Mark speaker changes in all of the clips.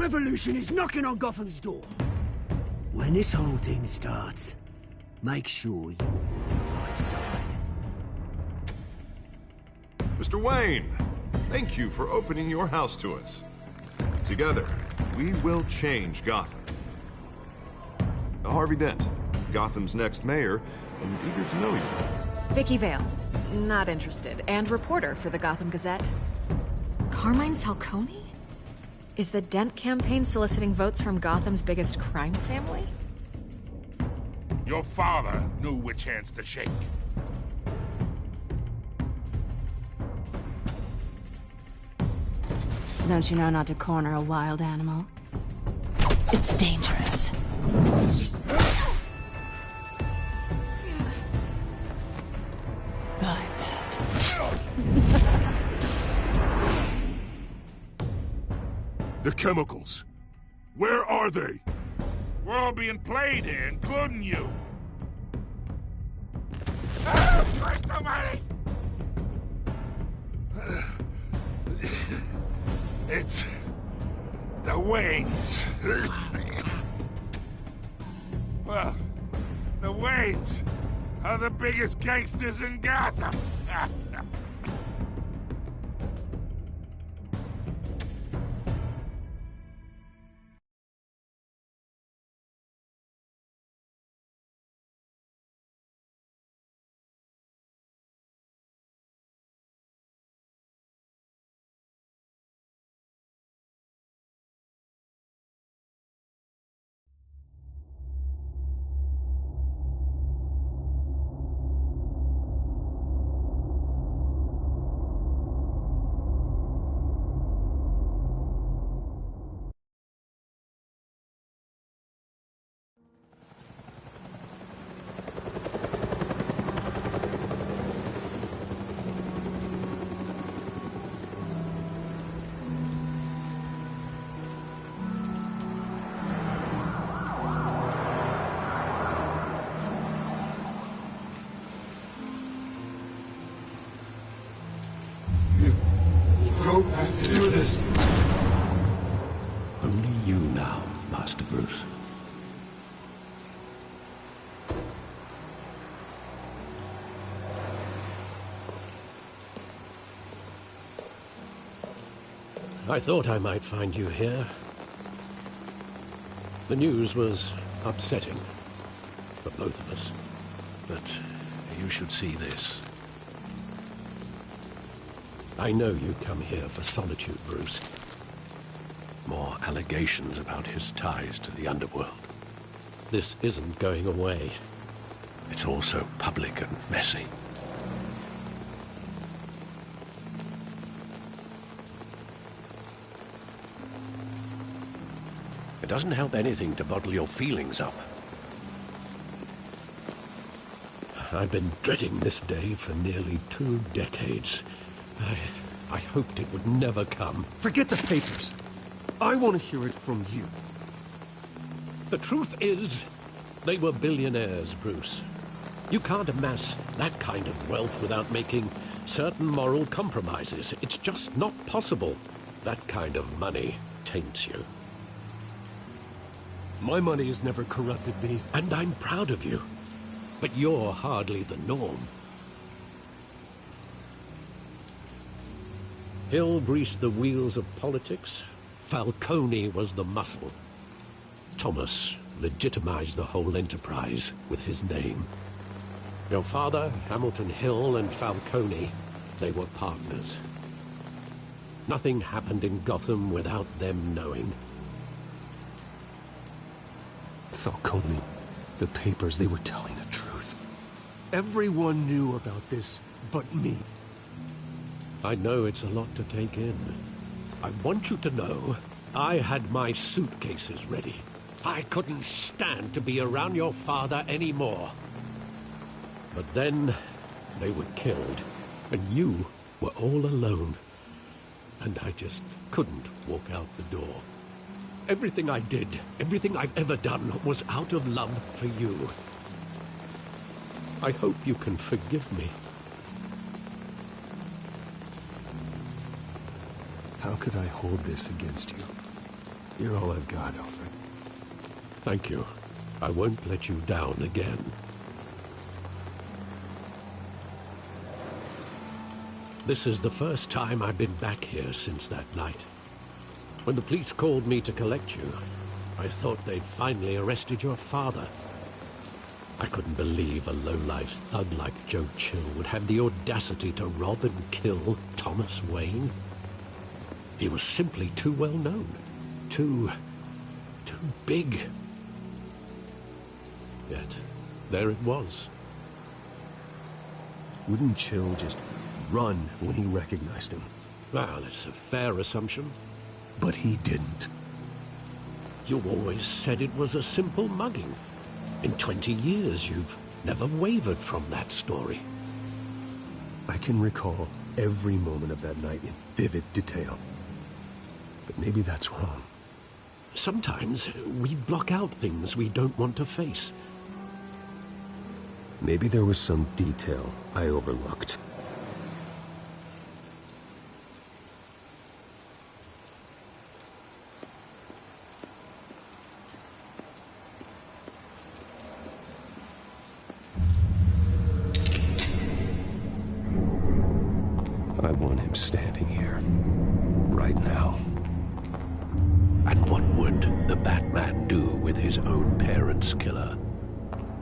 Speaker 1: revolution is knocking on Gotham's door. When this whole thing starts, make sure you're on the right side.
Speaker 2: Mr. Wayne, thank you for opening your house to us. Together, we will change Gotham. Harvey Dent, Gotham's next mayor, and eager to know you.
Speaker 3: Vicky Vale, not interested, and reporter for the Gotham Gazette. Carmine Falcone? Is the Dent campaign soliciting votes from Gotham's biggest crime family?
Speaker 4: Your father knew which hands to shake.
Speaker 5: Don't you know not to corner a wild animal? It's dangerous. I bet.
Speaker 4: The chemicals. Where are they? We're all being played here, including you. Ah, Christ almighty! It's the Waynes. Well, the Waynes are the biggest gangsters in Gotham.
Speaker 6: Don't have to do this.
Speaker 7: Only you now, Master Bruce. I thought I might find you here. The news was upsetting for both of us. But you should see this. I know you come here for solitude, Bruce. More allegations about his ties to the underworld. This isn't going away. It's also public and messy. It doesn't help anything to bottle your feelings up. I've been dreading this day for nearly 2 decades. I hoped it would never come.
Speaker 6: Forget the papers. I want to hear it from you.
Speaker 7: The truth is, they were billionaires, Bruce. You can't amass that kind of wealth without making certain moral compromises. It's just not possible. That kind of money taints you.
Speaker 6: My money has never corrupted me.
Speaker 7: And I'm proud of you. But you're hardly the norm. Hill greased the wheels of politics. Falcone was the muscle. Thomas legitimized the whole enterprise with his name. Your father, Hamilton Hill, and Falcone, they were partners. Nothing happened in Gotham without them knowing.
Speaker 6: Falcone, the papers, they were telling the truth. Everyone knew about this but me.
Speaker 7: I know it's a lot to take in. I want you to know I had my suitcases ready. I couldn't stand to be around your father anymore. But then they were killed, and you were all alone. And I just couldn't walk out the door. Everything I did, everything I've ever done, was out of love for you. I hope you can forgive me.
Speaker 6: How could I hold this against you? You're all I've got, Alfred.
Speaker 7: Thank you. I won't let you down again. This is the first time I've been back here since that night. When the police called me to collect you, I thought they'd finally arrested your father. I couldn't believe a low-life thug like Joe Chill would have the audacity to rob and kill Thomas Wayne. He was simply too well known. Too big. Yet, there it was.
Speaker 6: Wouldn't Chill just run when he recognized him?
Speaker 7: Well, it's a fair assumption.
Speaker 6: But he didn't.
Speaker 7: You always said it was a simple mugging. In 20 years, you've never wavered from that story.
Speaker 6: I can recall every moment of that night in vivid detail. But maybe that's wrong.
Speaker 7: Sometimes we block out things we don't want to face.
Speaker 6: Maybe there was some detail I overlooked. I want him standing here, right now.
Speaker 7: And what would the Batman do with his own parents' killer?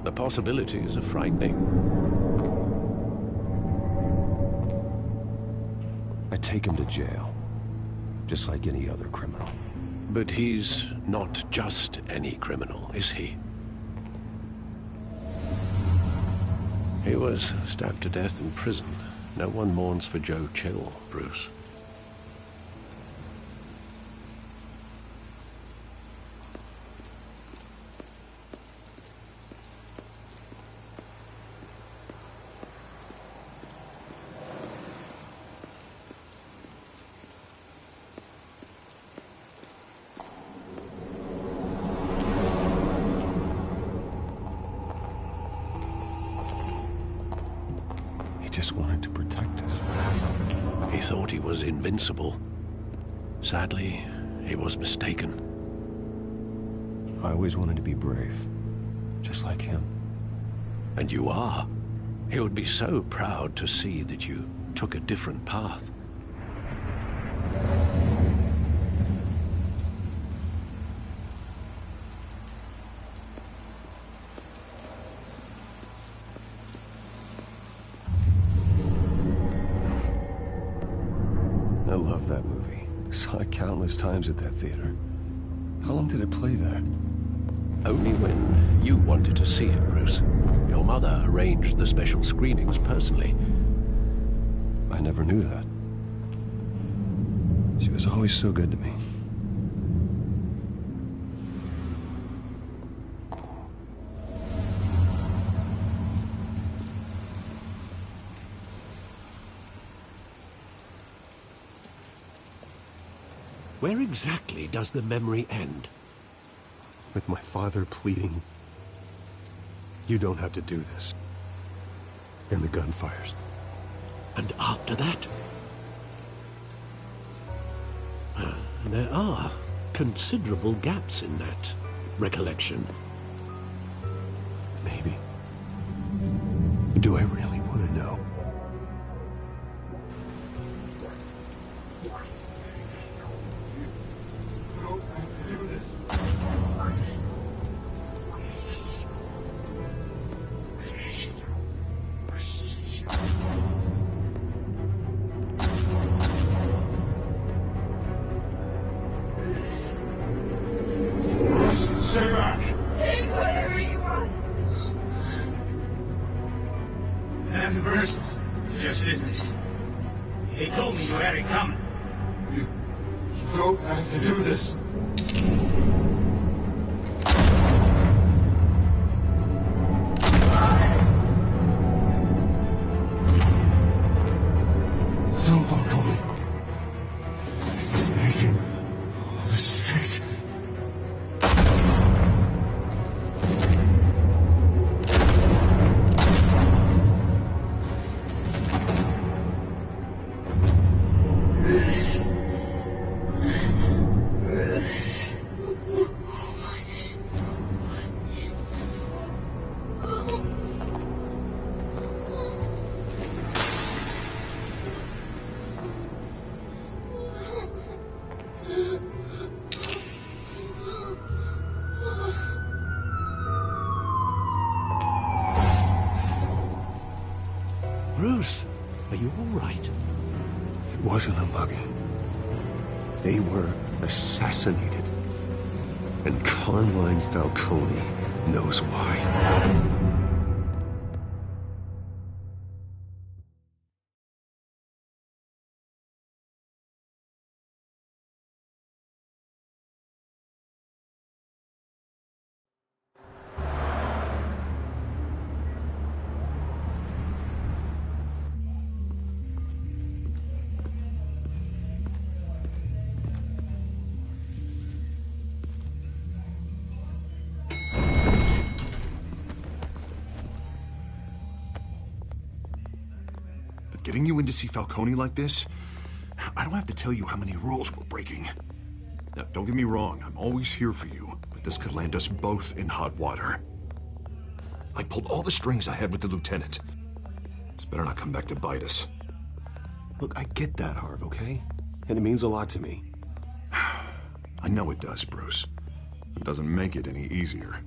Speaker 7: The possibilities are frightening.
Speaker 6: I take him to jail, just like any other criminal.
Speaker 7: But he's not just any criminal, is he? He was stabbed to death in prison. No one mourns for Joe Chill, Bruce.
Speaker 6: Just wanted to protect us.
Speaker 7: He thought he was invincible. Sadly, he was mistaken.
Speaker 6: I always wanted to be brave, just like him.
Speaker 7: And you are. He would be so proud to see that you took a different path.
Speaker 6: I love that movie. Saw it countless times at that theater. How long did it play there?
Speaker 7: Only when you wanted to see it, Bruce. Your mother arranged the special screenings personally.
Speaker 6: I never knew that. She was always so good to me.
Speaker 7: Where exactly does the memory end?
Speaker 6: With my father pleading, "You don't have to do this." And the gun fires.
Speaker 7: And after that? There are considerable gaps in that recollection.
Speaker 6: Maybe. Do I really want to know?
Speaker 4: Stay back!
Speaker 1: Take whatever you want.
Speaker 8: Nothing personal, just business. He told me you had it coming.
Speaker 4: You don't have to do this.
Speaker 6: Don't fuck on me. He's making a mistake.
Speaker 1: Bruce.
Speaker 6: Bruce, are you all right? It wasn't a mugging. They were assassinated. And Carmine Falcone knows why.
Speaker 2: Getting you in to see Falcone like this, I don't have to tell you how many rules we're breaking. Now, don't get me wrong, I'm always here for you, but this could land us both in hot water. I pulled all the strings I had with the lieutenant. This better not come back to bite us.
Speaker 6: Look, I get that, Harv, okay? And it means a lot to me.
Speaker 2: I know it does, Bruce. It doesn't make it any easier.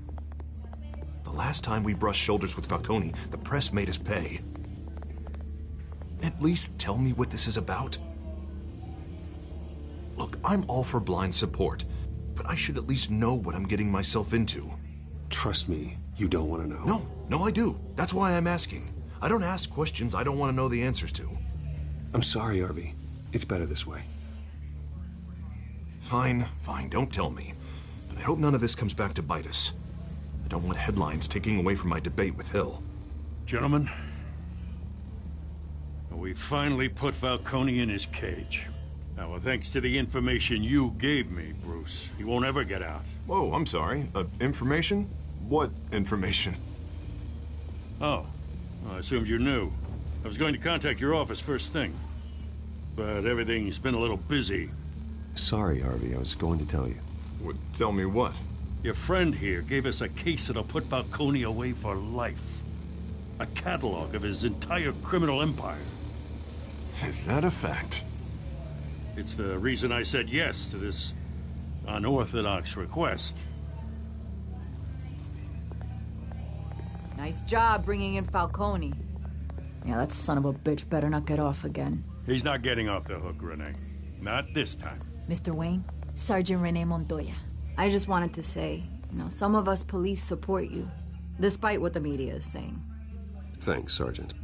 Speaker 2: The last time we brushed shoulders with Falcone, the press made us pay. At least tell me what this is about. Look, I'm all for blind support, but I should at least know what I'm getting myself into.
Speaker 6: Trust me, you don't want to know.
Speaker 2: No, I do. That's why I'm asking. I don't ask questions I don't want to know the answers to.
Speaker 6: I'm sorry, Harvey. It's better this way.
Speaker 2: Fine, don't tell me. But I hope none of this comes back to bite us. I don't want headlines taking away from my debate with Hill.
Speaker 4: Gentlemen, we finally put Falcone in his cage. Now, thanks to the information you gave me, Bruce, he won't ever get out.
Speaker 2: Whoa, I'm sorry. Information? What information?
Speaker 4: Oh, I assumed you knew. I was going to contact your office first thing. But everything's been a little busy.
Speaker 6: Sorry, Harvey. I was going to tell you.
Speaker 2: Tell me what?
Speaker 4: Your friend here gave us a case that'll put Falcone away for life. A catalog of his entire criminal empire.
Speaker 2: Is that a fact?
Speaker 4: It's the reason I said yes to this unorthodox request.
Speaker 9: Nice job bringing in Falcone. Yeah, that son of a bitch better not get off again.
Speaker 4: He's not getting off the hook, Renee. Not this time.
Speaker 9: Mr. Wayne, Sergeant Renee Montoya. I just wanted to say, some of us police support you, despite what the media is saying.
Speaker 6: Thanks, Sergeant.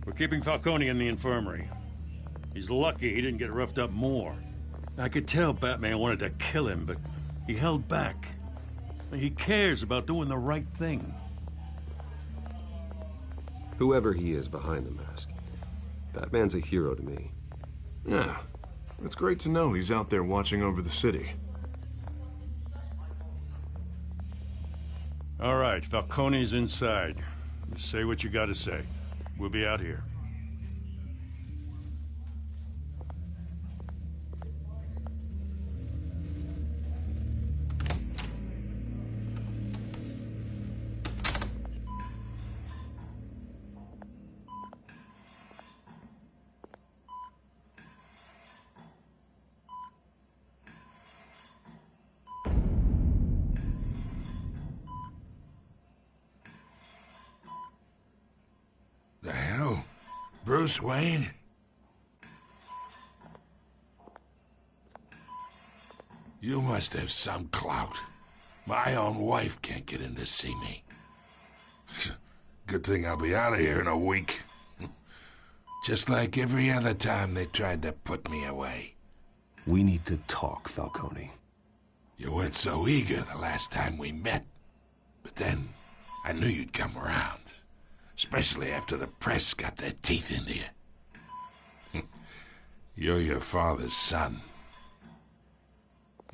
Speaker 4: We're keeping Falcone in the infirmary. He's lucky he didn't get roughed up more. I could tell Batman wanted to kill him, but he held back. He cares about doing the right thing.
Speaker 6: Whoever he is behind the mask, Batman's a hero to me.
Speaker 2: Yeah, it's great to know he's out there watching over the city.
Speaker 4: All right, Falcone's inside. Just say what you gotta say. We'll be out here.
Speaker 10: The hell? Bruce Wayne? You must have some clout. My own wife can't get in to see me. Good thing I'll be out of here in a week. Just like every other time they tried to put me away.
Speaker 6: We need to talk, Falcone.
Speaker 10: You weren't so eager the last time we met. But then, I knew you'd come around. Especially after the press got their teeth into you. You're your father's son.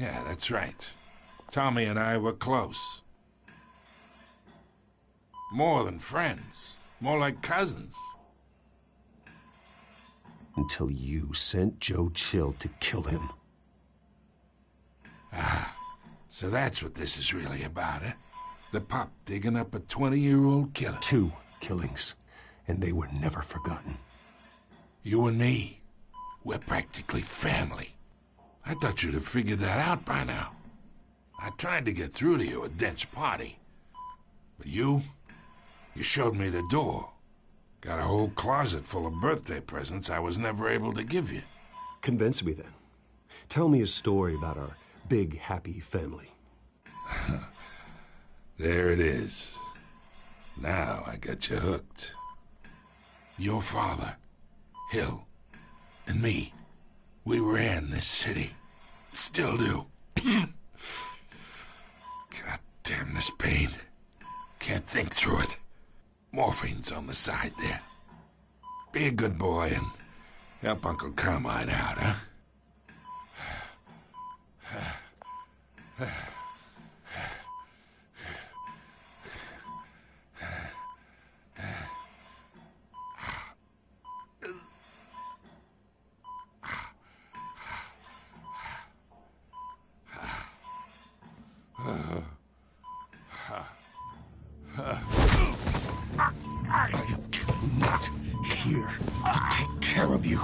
Speaker 10: Yeah, that's right. Tommy and I were close. More than friends. More like cousins.
Speaker 6: Until you sent Joe Chill to kill him.
Speaker 10: Ah, so that's what this is really about, eh? The pup digging up a 20-year-old killer.
Speaker 6: 2 killings, and they were never forgotten.
Speaker 10: You and me, we're practically family. I thought you'd have figured that out by now. I tried to get through to you at Dent's party. But you showed me the door. Got a whole closet full of birthday presents I was never able to give you.
Speaker 6: Convince me then. Tell me a story about our big, happy family.
Speaker 10: There it is. Now I got you hooked. Your father, Hill, and me, we ran this city. Still do. God damn this pain. Can't think through it. Morphine's on the side there. Be a good boy and help Uncle Carmine out, huh?
Speaker 6: I'm not here to take care of you.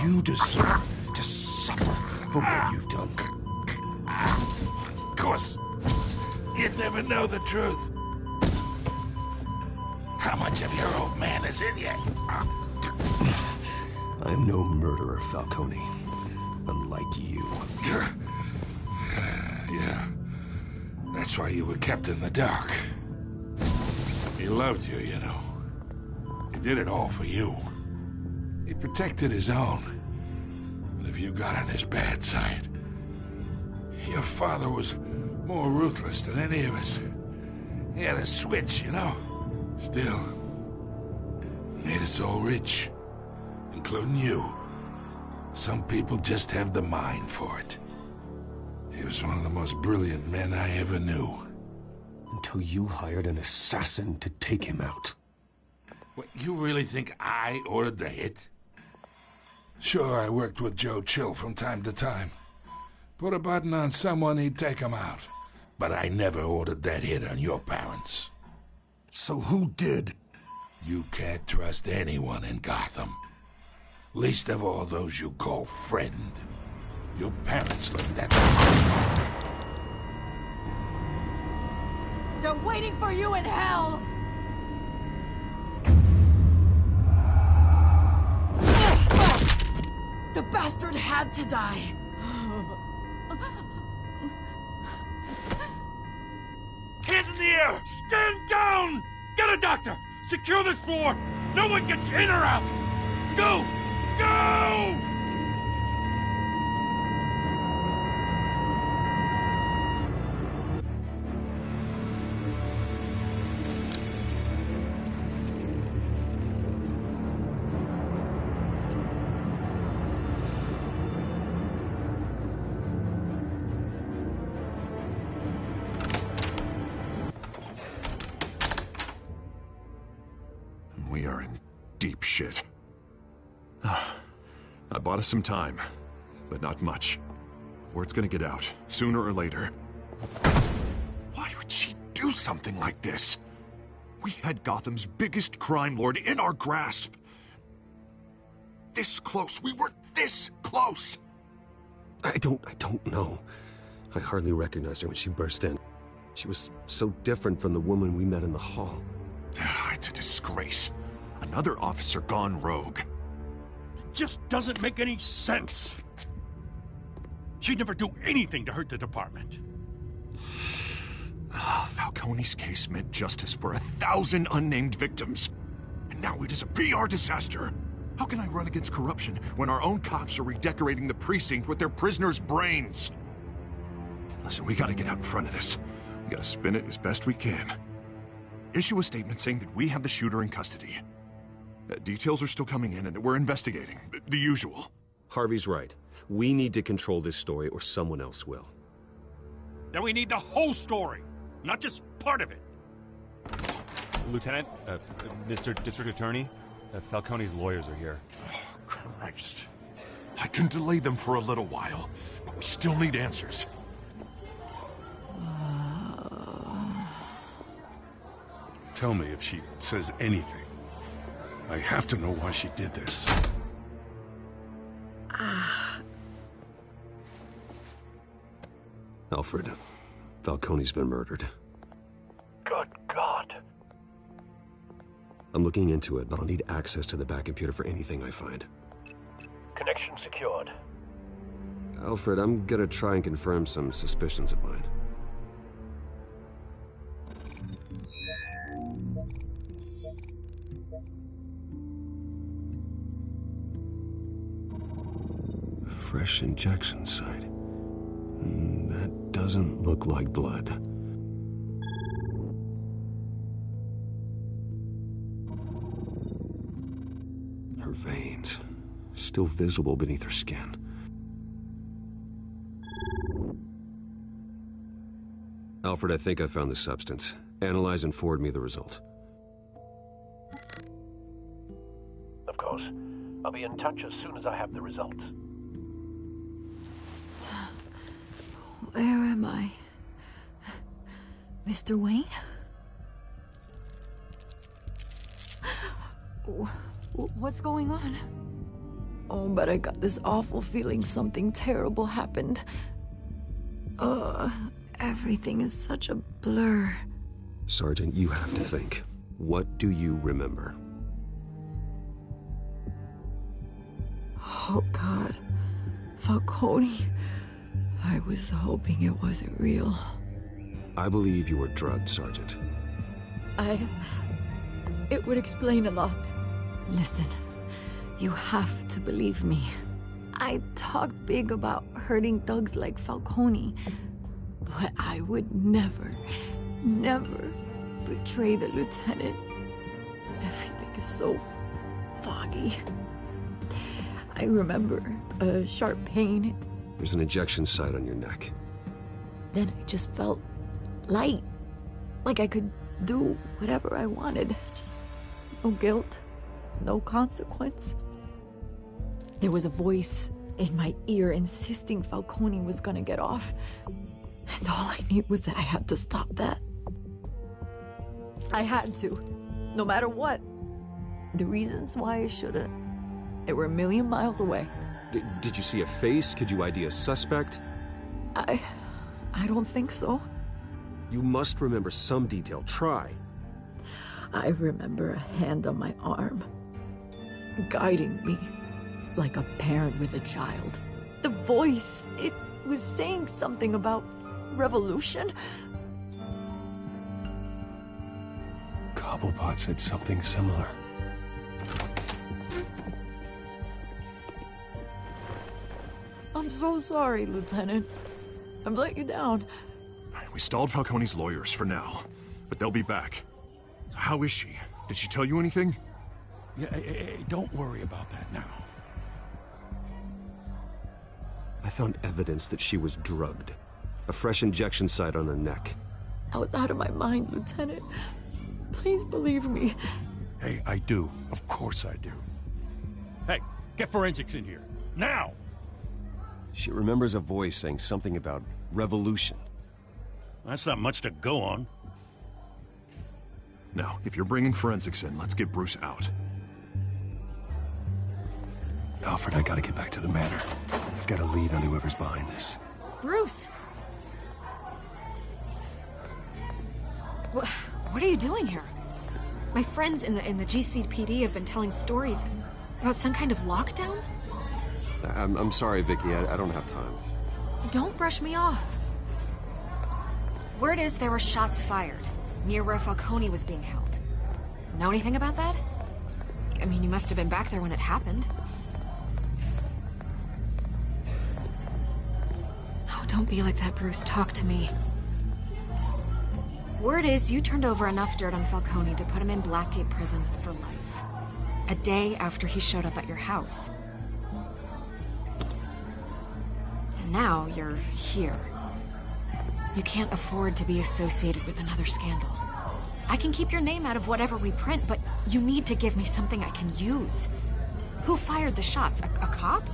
Speaker 6: You deserve to suffer for what you've done.
Speaker 10: Of course. You'd never know the truth. How much of your old man is in you?
Speaker 6: I'm no murderer, Falcone. Unlike you.
Speaker 10: Yeah. That's why you were kept in the dark. He loved you, you know. He did it all for you. He protected his own. And if you got on his bad side, your father was more ruthless than any of us. He had a switch, you know. Still, made us all rich, including you. Some people just have the mind for it. He was one of the most brilliant men I ever knew.
Speaker 6: Until you hired an assassin to take him out.
Speaker 10: What, you really think I ordered the hit? Sure, I worked with Joe Chill from time to time. Put a button on someone, he'd take him out. But I never ordered that hit on your parents.
Speaker 6: So who did?
Speaker 10: You can't trust anyone in Gotham. Least of all those you call friend. Your parents learned that.
Speaker 9: They're waiting for you in hell! The bastard had to die.
Speaker 4: Hands in the air! Stand down! Get a doctor! Secure this floor! No one gets in or out! Go! Go!
Speaker 2: We are in deep shit. I bought us some time, but not much. Word's gonna get out, sooner or later. Why would she do something like this? We had Gotham's biggest crime lord in our grasp. This close. We were this close.
Speaker 6: I don't know. I hardly recognized her when she burst in. She was so different from the woman we met in the hall.
Speaker 2: It's a disgrace. Another officer gone rogue.
Speaker 4: It just doesn't make any sense. She'd never do anything to hurt the department.
Speaker 2: Falcone's case meant justice for 1,000 unnamed victims. And now it is a PR disaster. How can I run against corruption when our own cops are redecorating the precinct with their prisoners' brains? Listen, we gotta get out in front of this. We gotta spin it as best we can. Issue a statement saying that we have the shooter in custody. Details are still coming in and that we're investigating. The usual.
Speaker 6: Harvey's right. We need to control this story or someone else will.
Speaker 4: Then we need the whole story, not just part of it.
Speaker 11: Lieutenant, Mr. District Attorney, Falcone's lawyers are here.
Speaker 2: Oh, Christ. I can delay them for a little while, but we still need answers.
Speaker 4: Tell me if she says anything. I have to know why she did this.
Speaker 6: Alfred, Falcone's been murdered.
Speaker 12: Good God.
Speaker 6: I'm looking into it, but I'll need access to the back computer for anything I find.
Speaker 7: Connection secured.
Speaker 6: Alfred, I'm gonna try and confirm some suspicions of mine. Fresh injection site. That doesn't look like blood. Her veins, still visible beneath her skin. Alfred, I think I found the substance. Analyze and forward me the result.
Speaker 7: Of course. I'll be in touch as soon as I have the results.
Speaker 9: Where am I? Mr. Wayne? What's going on? Oh, but I got this awful feeling something terrible happened. Everything is such a blur.
Speaker 6: Sergeant, you have to think. What do you remember?
Speaker 9: Oh, God. Falcone. I was hoping it wasn't real.
Speaker 6: I believe you were drugged, Sergeant.
Speaker 9: It would explain a lot. Listen, you have to believe me. I talk big about hurting thugs like Falcone, but I would never betray the lieutenant. Everything is so foggy. I remember a sharp pain.
Speaker 6: There's an injection site on your neck.
Speaker 9: Then I just felt light, like I could do whatever I wanted. No guilt, no consequence. There was a voice in my ear insisting Falcone was gonna get off. And all I knew was that I had to stop that. I had to, no matter what. The reasons why I should've, they were a million miles away.
Speaker 6: Did you see a face? Could you ID a suspect?
Speaker 9: I don't think so.
Speaker 6: You must remember some detail. Try.
Speaker 9: I remember a hand on my arm, guiding me like a parent with a child. The voice, it was saying something about revolution.
Speaker 6: Cobblepot said something similar.
Speaker 9: I'm so sorry, Lieutenant. I've let you down.
Speaker 2: We stalled Falcone's lawyers for now, but they'll be back. So how is she? Did she tell you anything?
Speaker 10: Yeah, hey, don't worry about that now.
Speaker 6: I found evidence that she was drugged. A fresh injection site on her neck.
Speaker 9: I was out of my mind, Lieutenant. Please believe me.
Speaker 10: Hey, I do. Of course I do.
Speaker 4: Hey, get forensics in here. Now!
Speaker 6: She remembers a voice saying something about revolution.
Speaker 4: That's not much to go on.
Speaker 2: Now, if you're bringing forensics in, let's get Bruce out.
Speaker 6: Alfred, I gotta get back to the manor. I've got a lead on whoever's behind this.
Speaker 3: Bruce! What are you doing here? My friends in the GCPD have been telling stories about some kind of lockdown?
Speaker 6: I'm sorry, Vicky. I don't have time.
Speaker 3: Don't brush me off. Word is there were shots fired near where Falcone was being held. Know anything about that? I mean, you must have been back there when it happened. Oh, don't be like that, Bruce. Talk to me. Word is you turned over enough dirt on Falcone to put him in Blackgate Prison for life. A day after he showed up at your house. And now you're here. You can't afford to be associated with another scandal. I can keep your name out of whatever we print, but you need to give me something I can use. Who fired the shots? A cop?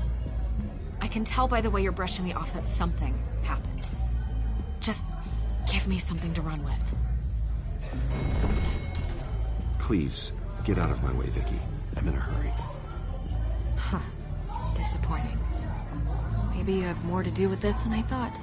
Speaker 3: I can tell by the way you're brushing me off that something happened. Just give me something to run with.
Speaker 6: Please, get out of my way, Vicky. I'm in a hurry.
Speaker 3: Huh. Disappointing. Maybe you have more to do with this than I thought.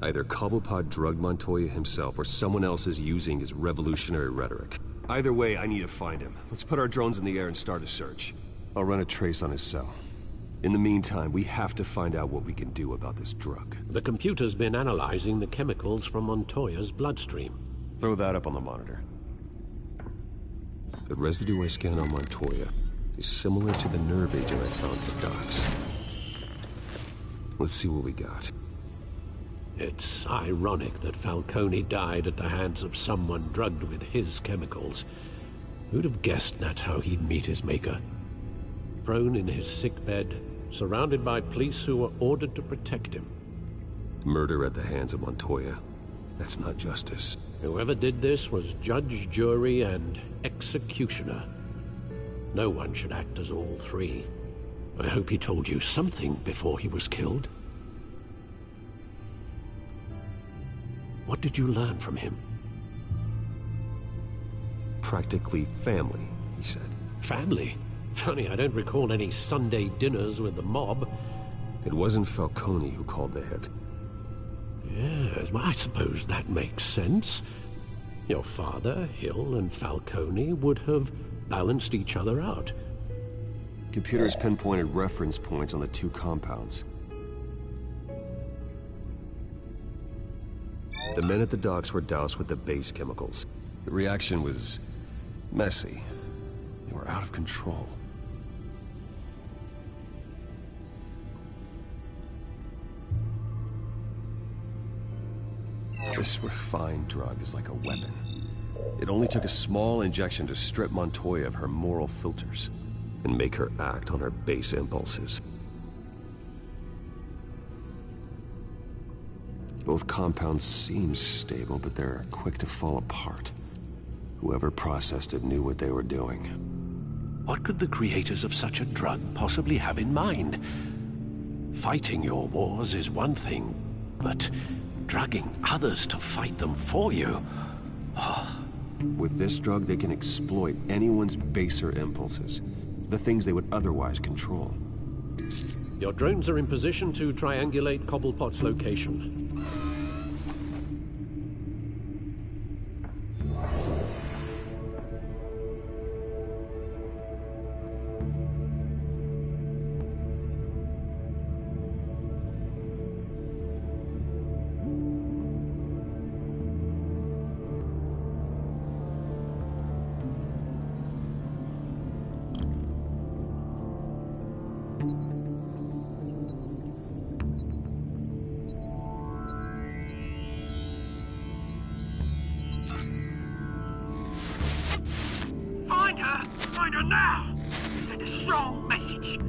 Speaker 6: Either Cobblepot drugged Montoya himself, or someone else is using his revolutionary rhetoric. Either way, I need to find him. Let's put our drones in the air and start a search. I'll run a trace on his cell. In the meantime, we have to find out what we can do about this drug.
Speaker 7: The computer's been analyzing the chemicals from Montoya's bloodstream.
Speaker 6: Throw that up on the monitor. The residue I scanned on Montoya is similar to the nerve agent I found at the docks. Let's see what we got.
Speaker 7: It's ironic that Falcone died at the hands of someone drugged with his chemicals. Who'd have guessed that's how he'd meet his maker? Prone in his sickbed, surrounded by police who were ordered to protect him.
Speaker 6: Murder at the hands of Montoya. That's not justice.
Speaker 7: Whoever did this was judge, jury, and executioner. No one should act as all three. I hope he told you something before he was killed. What did you learn from him?
Speaker 6: Practically family, he said.
Speaker 7: Family? Funny, I don't recall any Sunday dinners with the mob.
Speaker 6: It wasn't Falcone who called the hit.
Speaker 7: Yes, well, I suppose that makes sense. Your father, Hill, and Falcone would have balanced each other out.
Speaker 6: Computers pinpointed reference points on the two compounds. The men at the docks were doused with the base chemicals. The reaction was messy. They were out of control. This refined drug is like a weapon. It only took a small injection to strip Montoya of her moral filters and make her act on her base impulses. Both compounds seem stable, but they're quick to fall apart. Whoever processed it knew what they were doing.
Speaker 7: What could the creators of such a drug possibly have in mind? Fighting your wars is one thing, but drugging others to fight them for you? Oh.
Speaker 6: With this drug, they can exploit anyone's baser impulses, the things they would otherwise control.
Speaker 7: Your drones are in position to triangulate Cobblepot's location.
Speaker 1: Find her now! Send a strong message.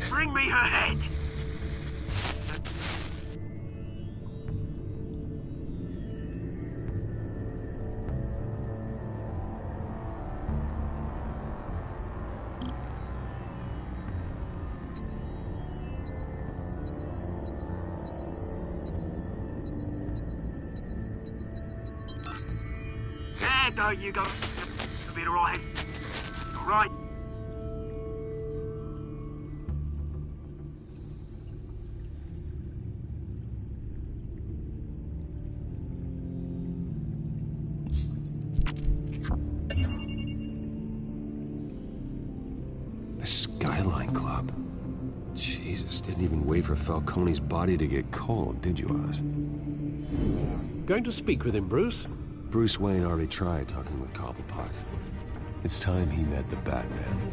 Speaker 1: Bring me her head! There you go. You'll be alright. Alright.
Speaker 6: The Skyline Club. Jesus, didn't even wait for Falcone's body to get cold, did you, Oz?
Speaker 7: Going to speak with him, Bruce?
Speaker 6: Bruce Wayne already tried talking with Cobblepot. It's time he met the Batman.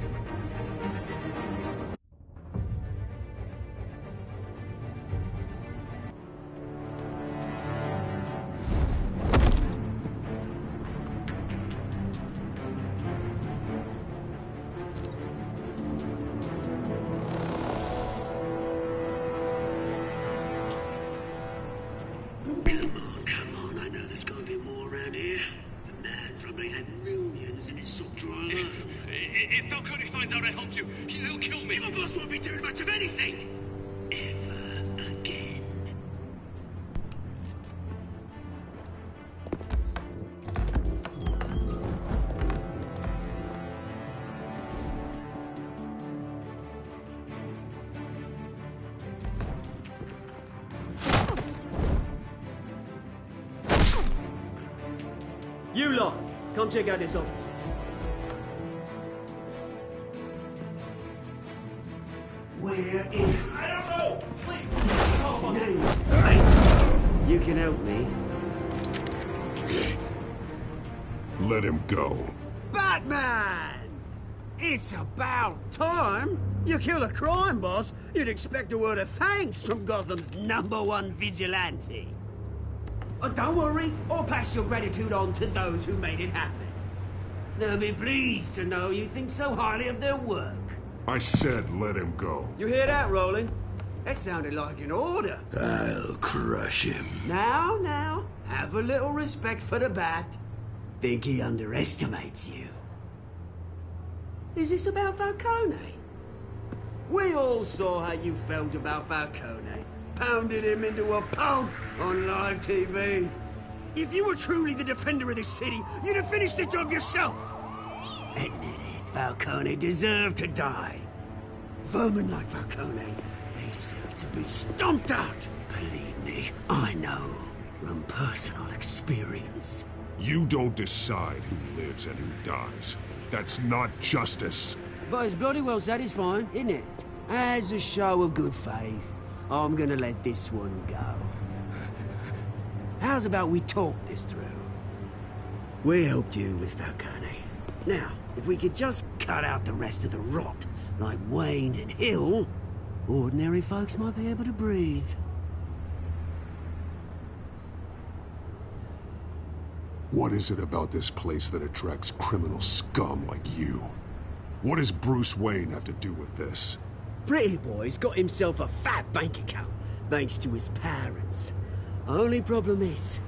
Speaker 1: Come on, I know there's gonna be more around here. The man probably had millions in If Falcone finds out I helped you, he'll kill me. Your boss won't be doing much of anything. Ever again.
Speaker 12: You lot, come check out this office.
Speaker 1: Where is... I don't know! Please! Name's right. You can help me.
Speaker 2: Let him go.
Speaker 1: Batman! It's about time. You kill a crime boss, you'd expect a word of thanks from Gotham's #1 vigilante. Oh, don't worry, I'll pass your gratitude on to those who made it happen. They'll be pleased to know you think so highly of their work.
Speaker 2: I said let him go.
Speaker 1: You hear that, Roland? That sounded like an order.
Speaker 10: I'll crush him.
Speaker 1: Now, have a little respect for the Bat. Think he underestimates you. Is this about Falcone? We all saw how you felt about Falcone. Pounded him into a pulp on live TV. If you were truly the defender of this city, you'd have finished the job yourself. Admit it, Falcone deserved to die. Vermin like Falcone, they deserve to be stomped out. Believe me, I know from personal experience.
Speaker 2: You don't decide who lives and who dies. That's not justice.
Speaker 1: But it's bloody well satisfying, isn't it? As a show of good faith, I'm gonna let this one go. How's about we talk this through? We helped you with Falcone. Now, if we could just cut out the rest of the rot, like Wayne and Hill, ordinary folks might be able to breathe.
Speaker 2: What is it about this place that attracts criminal scum like you? What does Bruce Wayne have to do with this?
Speaker 1: Pretty Boy's got himself a fat bank account, thanks to his parents. Only problem is,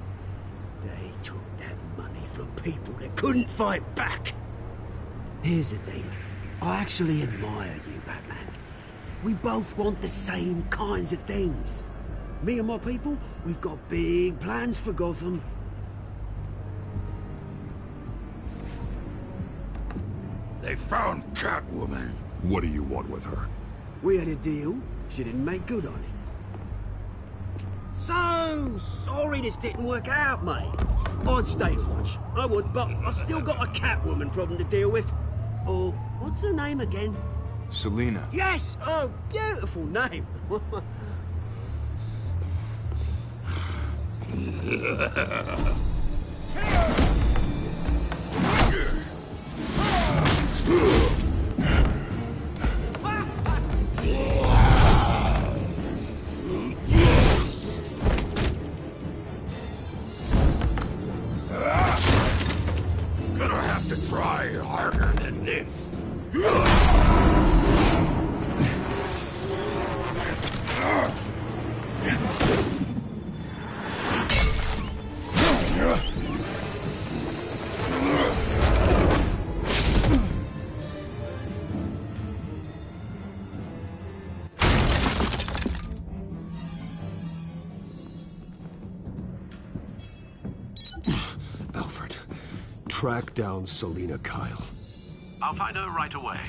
Speaker 1: they took that money from people that couldn't fight back. Here's the thing. I actually admire you, Batman. We both want the same kinds of things. Me and my people, we've got big plans for Gotham.
Speaker 10: They found Catwoman.
Speaker 2: What do you want with her?
Speaker 1: We had a deal. She didn't make good on it. So sorry this didn't work out, mate. I'd stay to watch. I would, but I still got a Catwoman problem to deal with. Oh, what's her name again?
Speaker 11: Selina.
Speaker 1: Yes! Oh, beautiful name.
Speaker 10: Gonna have to try harder than this.
Speaker 6: Alfred, track down Selina Kyle.
Speaker 7: I'll find her right away.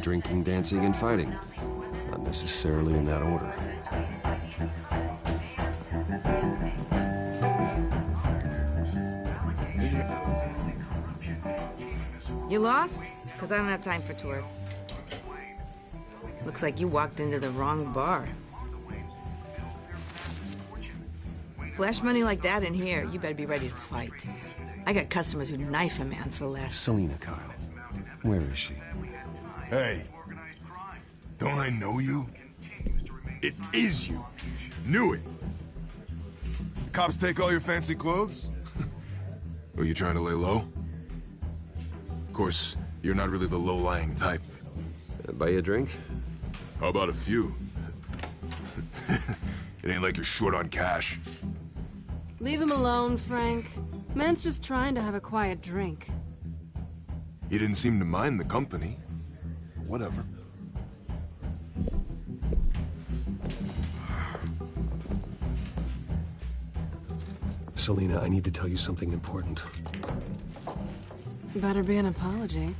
Speaker 6: drinking, dancing, and fighting. Not necessarily in that order.
Speaker 13: You lost? Because I don't have time for tourists. Looks like you walked into the wrong bar. Flash money like that in here, you better be ready to fight. I got customers who'd knife a man for less.
Speaker 6: Selina Kyle. Where is she?
Speaker 14: Hey. Don't I know you? It is you. Knew it. The cops take all your fancy clothes? Were you trying to lay low? Of course, you're not really the low-lying type.
Speaker 6: Buy you a drink?
Speaker 14: How about a few? It ain't like you're short on cash.
Speaker 5: Leave him alone, Frank. Man's just trying to have a quiet drink.
Speaker 14: He didn't seem to mind the company. Whatever.
Speaker 6: Selina, I need to tell you something important.
Speaker 5: Better be an apology.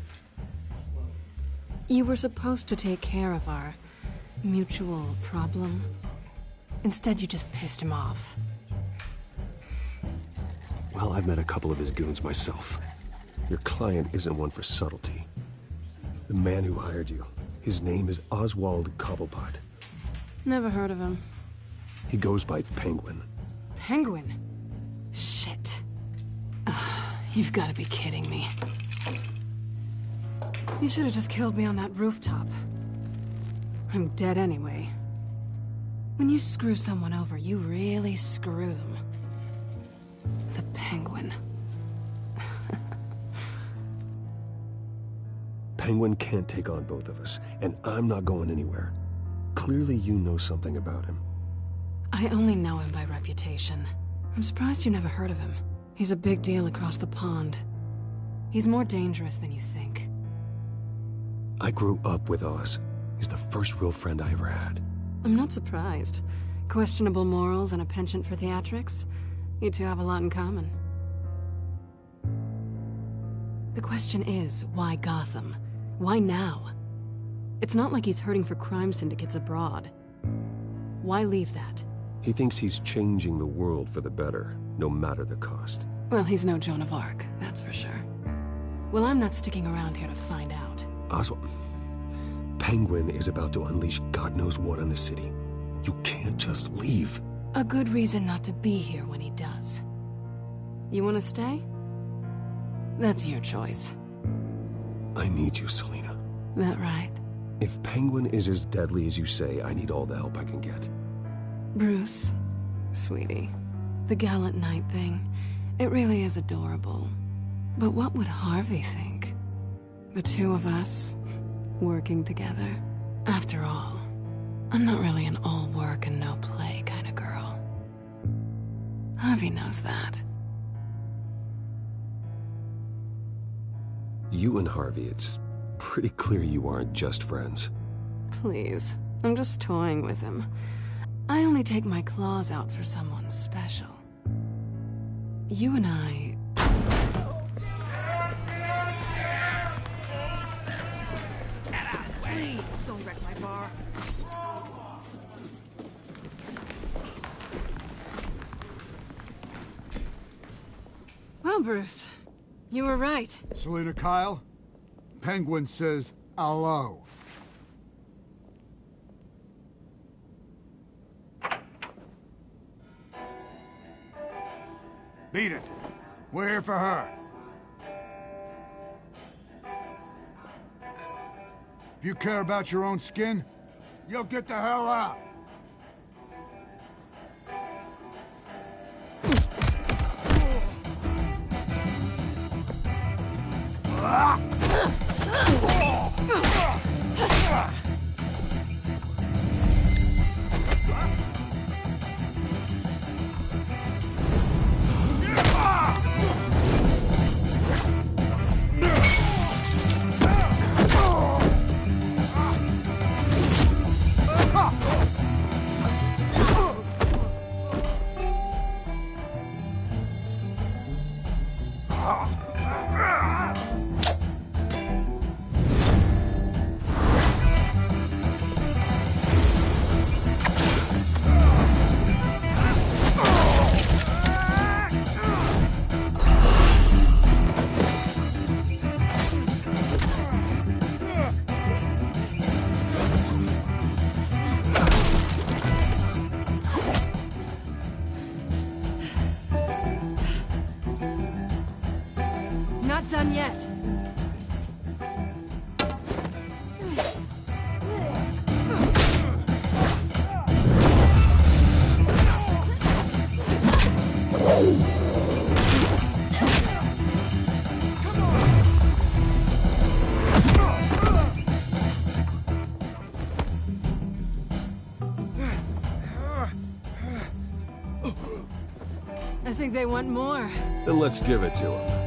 Speaker 5: You were supposed to take care of our mutual problem. Instead, you just pissed him off.
Speaker 6: Well, I've met a couple of his goons myself. Your client isn't one for subtlety. The man who hired you, his name is Oswald Cobblepot.
Speaker 5: Never heard of him.
Speaker 6: He goes by Penguin.
Speaker 5: Penguin? Shit. Ugh, you've got to be kidding me. You should have just killed me on that rooftop. I'm dead anyway. When you screw someone over, you really screw them. The Penguin.
Speaker 6: Penguin can't take on both of us, and I'm not going anywhere. Clearly you know something about him.
Speaker 5: I only know him by reputation. I'm surprised you never heard of him. He's a big deal across the pond. He's more dangerous than you think.
Speaker 6: I grew up with Oz. He's the first real friend I ever had.
Speaker 5: I'm not surprised. Questionable morals and a penchant for theatrics. You two have a lot in common. The question is, why Gotham? Why now? It's not like he's hurting for crime syndicates abroad. Why leave that?
Speaker 6: He thinks he's changing the world for the better, no matter the cost.
Speaker 5: Well, he's no Joan of Arc, that's for sure. Well, I'm not sticking around here to find out.
Speaker 6: Oswald, Penguin is about to unleash God knows what on the city. You can't just leave.
Speaker 5: A good reason not to be here when he does. You want to stay? That's your choice.
Speaker 6: I need you, Selina.
Speaker 5: That right?
Speaker 6: If Penguin is as deadly as you say, I need all the help I can get.
Speaker 5: Bruce, sweetie, the gallant knight thing, it really is adorable. But what would Harvey think? The two of us, working together. After all, I'm not really an all work and no play kind of girl. Harvey knows that.
Speaker 6: You and Harvey, it's pretty clear you aren't just friends.
Speaker 5: Please, I'm just toying with him. I only take my claws out for someone special. You and I...
Speaker 13: Please, don't wreck my bar.
Speaker 5: Well, Bruce, you were right.
Speaker 15: Selina Kyle, Penguin says hello. Beat it. We're here for her. If you care about your own skin, you'll get the hell out.
Speaker 5: done yet. I think they want more.
Speaker 6: Then let's give it to them.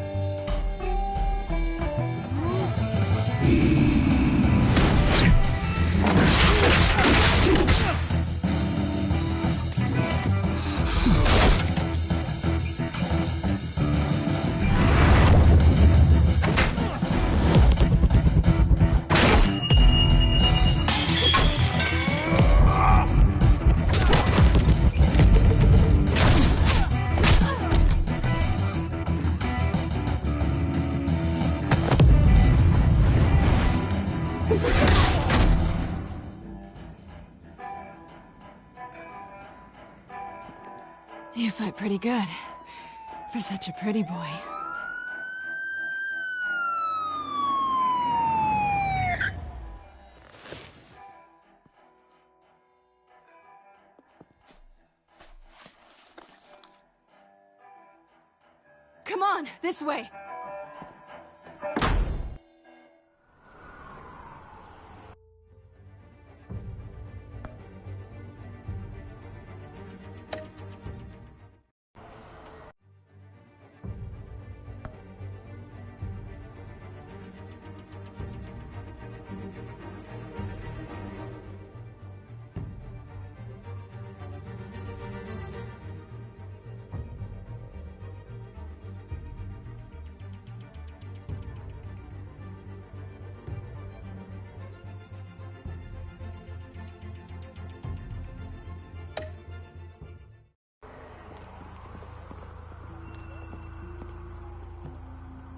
Speaker 5: You fight pretty good. For such a pretty boy. Come on, this way.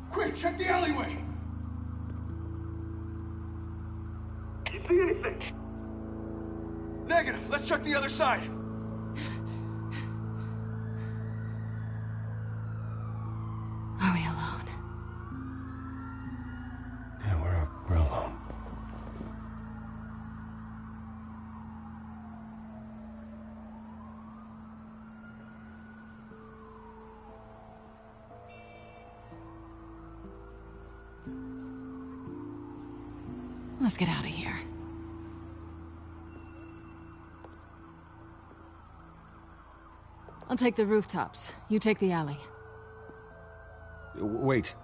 Speaker 15: Quick, check the alleyway!
Speaker 1: You see anything?
Speaker 15: Negative. Let's check the other side.
Speaker 5: Are we alone?
Speaker 6: Yeah, we're alone.
Speaker 5: Let's get out of here. I'll take the rooftops. You take the alley.
Speaker 6: Wait.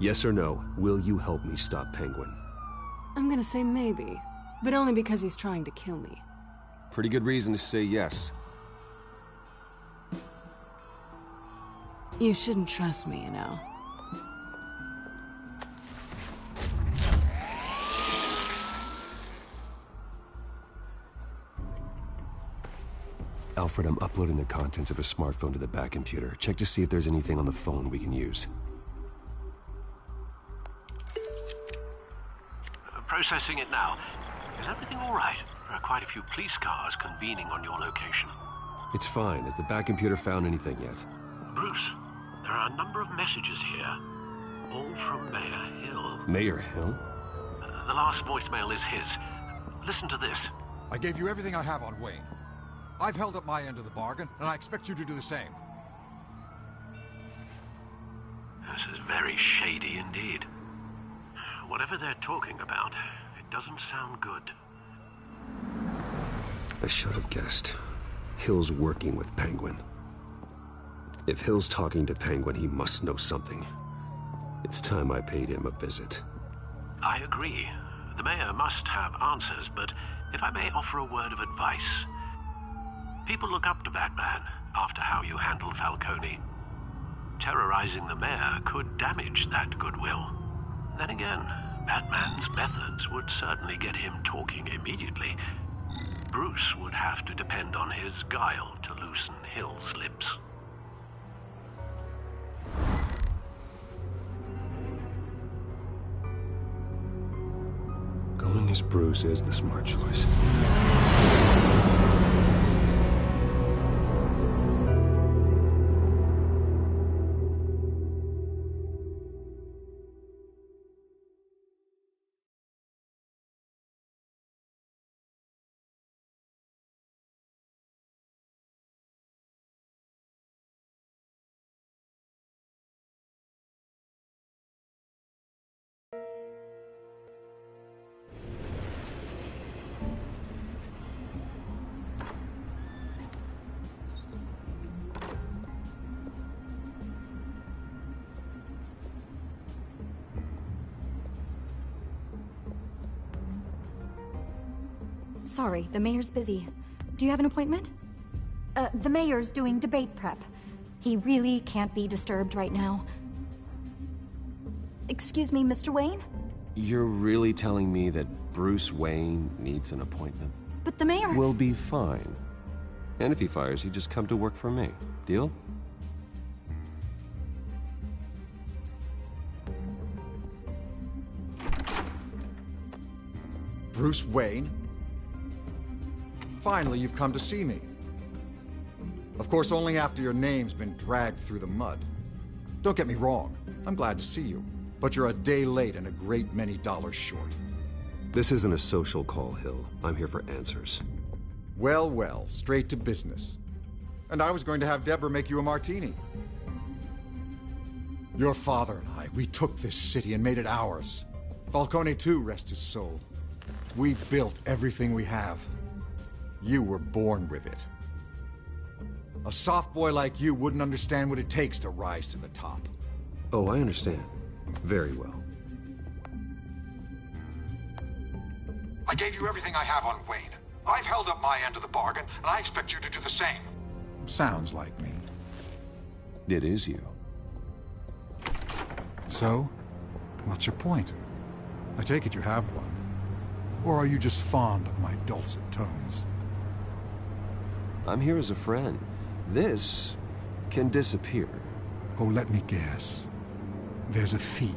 Speaker 6: Yes or no, will you help me stop Penguin?
Speaker 5: I'm gonna say maybe, but only because he's trying to kill me.
Speaker 6: Pretty good reason to say yes.
Speaker 5: You shouldn't trust me, you know.
Speaker 6: Alfred, I'm uploading the contents of a smartphone to the back computer. Check to see if there's anything on the phone we can use.
Speaker 7: Processing it now. Is everything all right? There are quite a few police cars convening on your location.
Speaker 6: It's fine. Has the back computer found anything yet?
Speaker 7: Bruce, there are a number of messages here, all from Mayor Hill.
Speaker 6: Mayor Hill?
Speaker 7: The last voicemail is his. Listen to this.
Speaker 16: I gave you everything I have on Wayne. I've held up my end of the bargain, and I expect you to do the same.
Speaker 7: This is very shady indeed. Whatever they're talking about, it doesn't sound good.
Speaker 6: I should have guessed. Hill's working with Penguin. If Hill's talking to Penguin, he must know something. It's time I paid him a visit.
Speaker 7: I agree. The mayor must have answers, but if I may offer a word of advice. People look up to Batman after how you handled Falcone. Terrorizing the mayor could damage that goodwill. Then again, Batman's methods would certainly get him talking immediately. Bruce would have to depend on his guile to loosen Hill's lips.
Speaker 6: Going as Bruce is the smart choice.
Speaker 17: sorry, the mayor's busy. Do you have an appointment? The mayor's doing debate prep. He really can't be disturbed right now. Excuse me, Mr. Wayne?
Speaker 6: You're really telling me that Bruce Wayne needs an appointment?
Speaker 17: But the mayor...
Speaker 6: We'll be fine. And if he fires you, just come to work for me. Deal?
Speaker 16: Bruce Wayne? Finally, you've come to see me. Of course, only after your name's been dragged through the mud. Don't get me wrong, I'm glad to see you. But you're a day late and a great many dollars short.
Speaker 6: This isn't a social call, Hill. I'm here for answers.
Speaker 16: Well, well, straight to business. And I was going to have Deborah make you a martini. Your father and I, we took this city and made it ours. Falcone too, rest his soul. We built everything we have. You were born with it. A soft boy like you wouldn't understand what it takes to rise to the top.
Speaker 6: Oh, I understand. Very well.
Speaker 16: I gave you everything I have on Wayne. I've held up my end of the bargain, and I expect you to do the same. Sounds like me.
Speaker 6: It is you.
Speaker 16: So, what's your point? I take it you have one. Or are you just fond of my dulcet tones?
Speaker 6: I'm here as a friend. This can disappear.
Speaker 16: Oh, let me guess. There's a fee.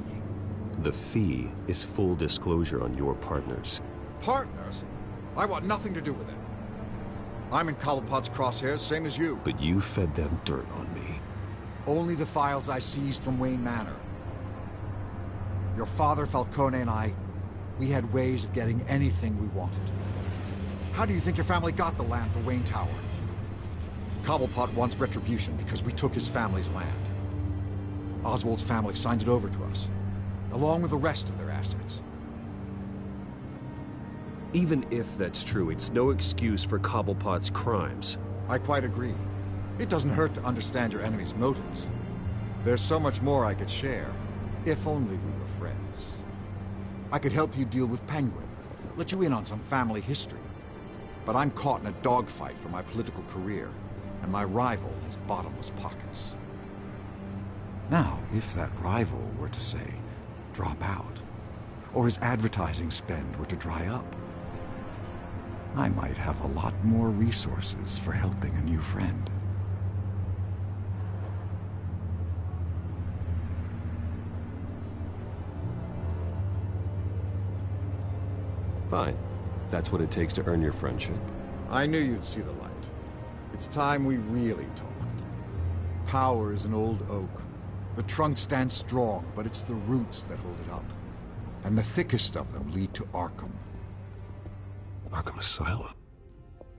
Speaker 6: The fee is full disclosure on your partners.
Speaker 16: Partners? I want nothing to do with it. I'm in Cobblepot's crosshairs, same as you.
Speaker 6: But you fed them dirt on me.
Speaker 16: Only the files I seized from Wayne Manor. Your father, Falcone, and I, we had ways of getting anything we wanted. How do you think your family got the land for Wayne Tower? Cobblepot wants retribution because we took his family's land. Oswald's family signed it over to us, along with the rest of their assets.
Speaker 6: Even if that's true, it's no excuse for Cobblepot's crimes.
Speaker 16: I quite agree. It doesn't hurt to understand your enemy's motives. There's so much more I could share, if only we were friends. I could help you deal with Penguin, let you in on some family history. But I'm caught in a dogfight for my political career, and my rival has bottomless pockets. Now, if that rival were to, say, drop out, or his advertising spend were to dry up, I might have a lot more resources for helping a new friend.
Speaker 6: Fine. That's what it takes to earn your friendship.
Speaker 16: I knew you'd see the light. It's time we really talked. Power is an old oak. The trunk stands strong, but it's the roots that hold it up. And the thickest of them lead to Arkham.
Speaker 6: Arkham Asylum?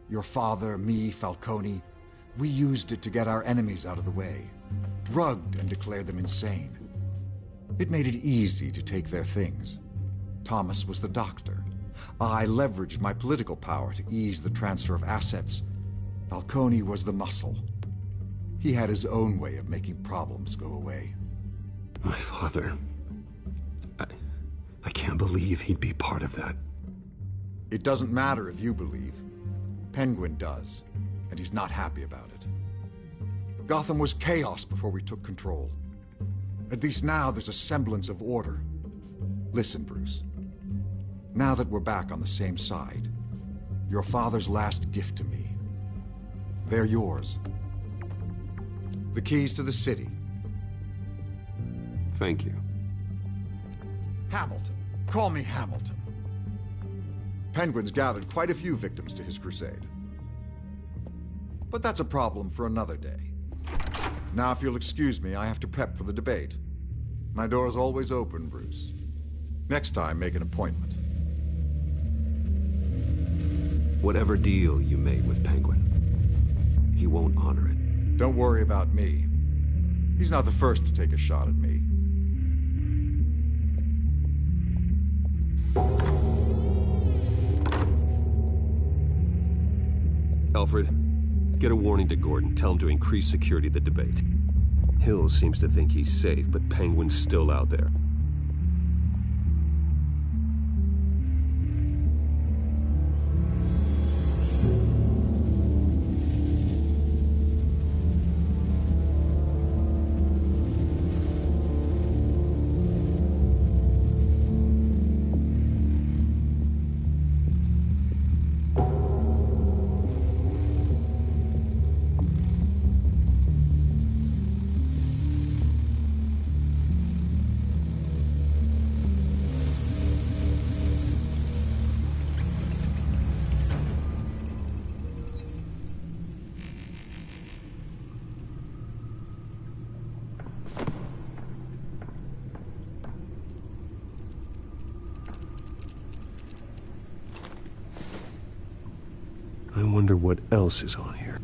Speaker 16: Your father, me, Falcone, we used it to get our enemies out of the way. Drugged and declared them insane. It made it easy to take their things. Thomas was the doctor. I leveraged my political power to ease the transfer of assets. Falcone was the muscle. He had his own way of making problems go away.
Speaker 6: My father... I can't believe he'd be part of that.
Speaker 16: It doesn't matter if you believe. Penguin does, and he's not happy about it. Gotham was chaos before we took control. At least now there's a semblance of order. Listen, Bruce. Now that we're back on the same side, your father's last gift to me, they're yours. The keys to the city.
Speaker 6: Thank you.
Speaker 16: Hamilton. Call me Hamilton. Penguin's gathered quite a few victims to his crusade. But that's a problem for another day. Now, if you'll excuse me, I have to prep for the debate. My door's always open, Bruce. Next time, make an appointment.
Speaker 6: Whatever deal you made with Penguin, he won't honor it.
Speaker 16: Don't worry about me. He's not the first to take a shot at me.
Speaker 6: Alfred, get a warning to Gordon. Tell him to increase security at the debate. Hill seems to think he's safe, but Penguin's still out there. wonder what else is on here.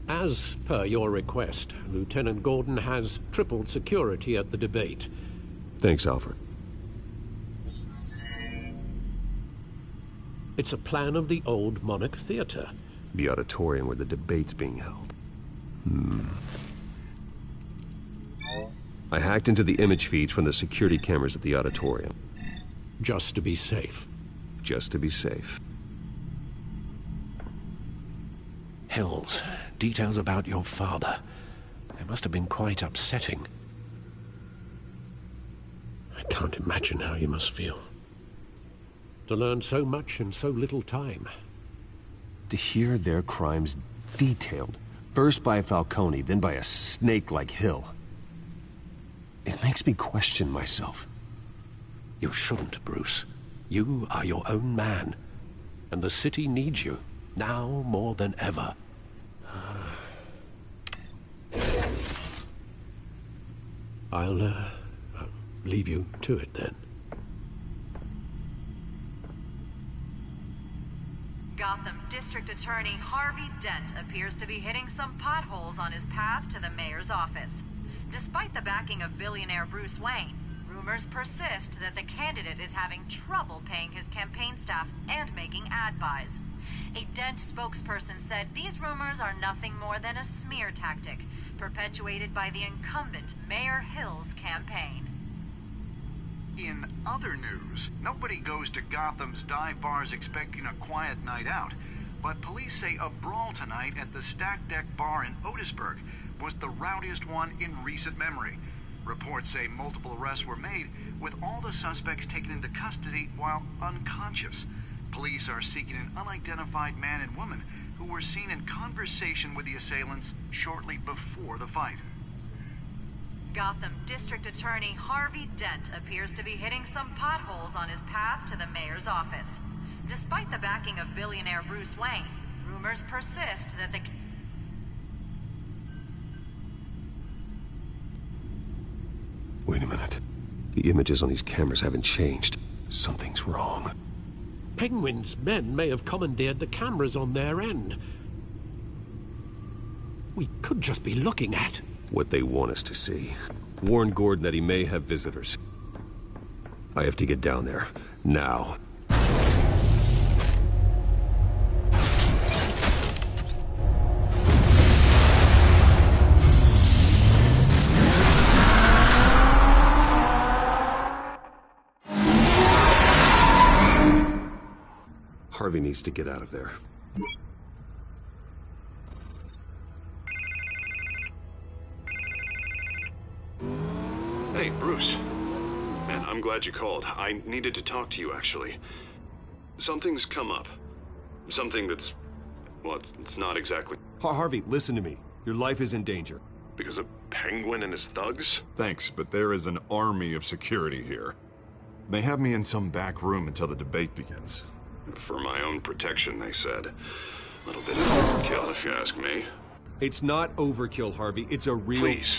Speaker 7: As per your request, Lieutenant Gordon has tripled security at the debate.
Speaker 6: Thanks, Alfred.
Speaker 7: It's a plan of the old Monarch Theater.
Speaker 6: The auditorium where the debate's being held. I hacked into the image feeds from the security cameras at the auditorium.
Speaker 7: Just to be safe.
Speaker 6: Just to be safe.
Speaker 7: Hills, details about your father. They must have been quite upsetting. I can't imagine how you must feel. To learn so much in so little time.
Speaker 6: To hear their crimes detailed, first by Falcone, then by a snake like Hill. It makes me question myself.
Speaker 7: You shouldn't, Bruce. You are your own man. And the city needs you, now more than ever. I'll leave you to it then.
Speaker 18: Gotham District Attorney Harvey Dent appears to be hitting some potholes on his path to the mayor's office. Despite the backing of billionaire Bruce Wayne, rumors persist that the candidate is having trouble paying his campaign staff and making ad buys. A Dent spokesperson said these rumors are nothing more than a smear tactic, perpetuated by the incumbent Mayor Hill's campaign.
Speaker 19: In other news, nobody goes to Gotham's dive bars expecting a quiet night out, but police say a brawl tonight at the Stack Deck Bar in Otisburg was the rowdiest one in recent memory. Reports say multiple arrests were made, with all the suspects taken into custody while unconscious. Police are seeking an unidentified man and woman who were seen in conversation with the assailants shortly before the fight.
Speaker 18: Gotham District Attorney Harvey Dent appears to be hitting some potholes on his path to the mayor's office. Despite the backing of billionaire Bruce Wayne, rumors persist that the...
Speaker 6: Wait a minute. The images on these cameras haven't changed. Something's wrong.
Speaker 7: Penguin's men may have commandeered the cameras on their end. We could just be looking at
Speaker 6: what they want us to see. Warn Gordon that he may have visitors. I have to get down there. Now. Harvey needs to get out of there.
Speaker 2: Hey, Bruce. Man, I'm glad you called. I needed to talk to you, actually. Something's come up. Something that's... well, it's not exactly...
Speaker 6: Harvey, listen to me. Your life is in danger.
Speaker 2: Because of Penguin and his thugs? Thanks, but there is an army of security here. They have me in some back room until the debate begins. For my own protection, they said. A little bit of overkill, if you ask me.
Speaker 6: It's not overkill, Harvey. It's a real...
Speaker 2: Please.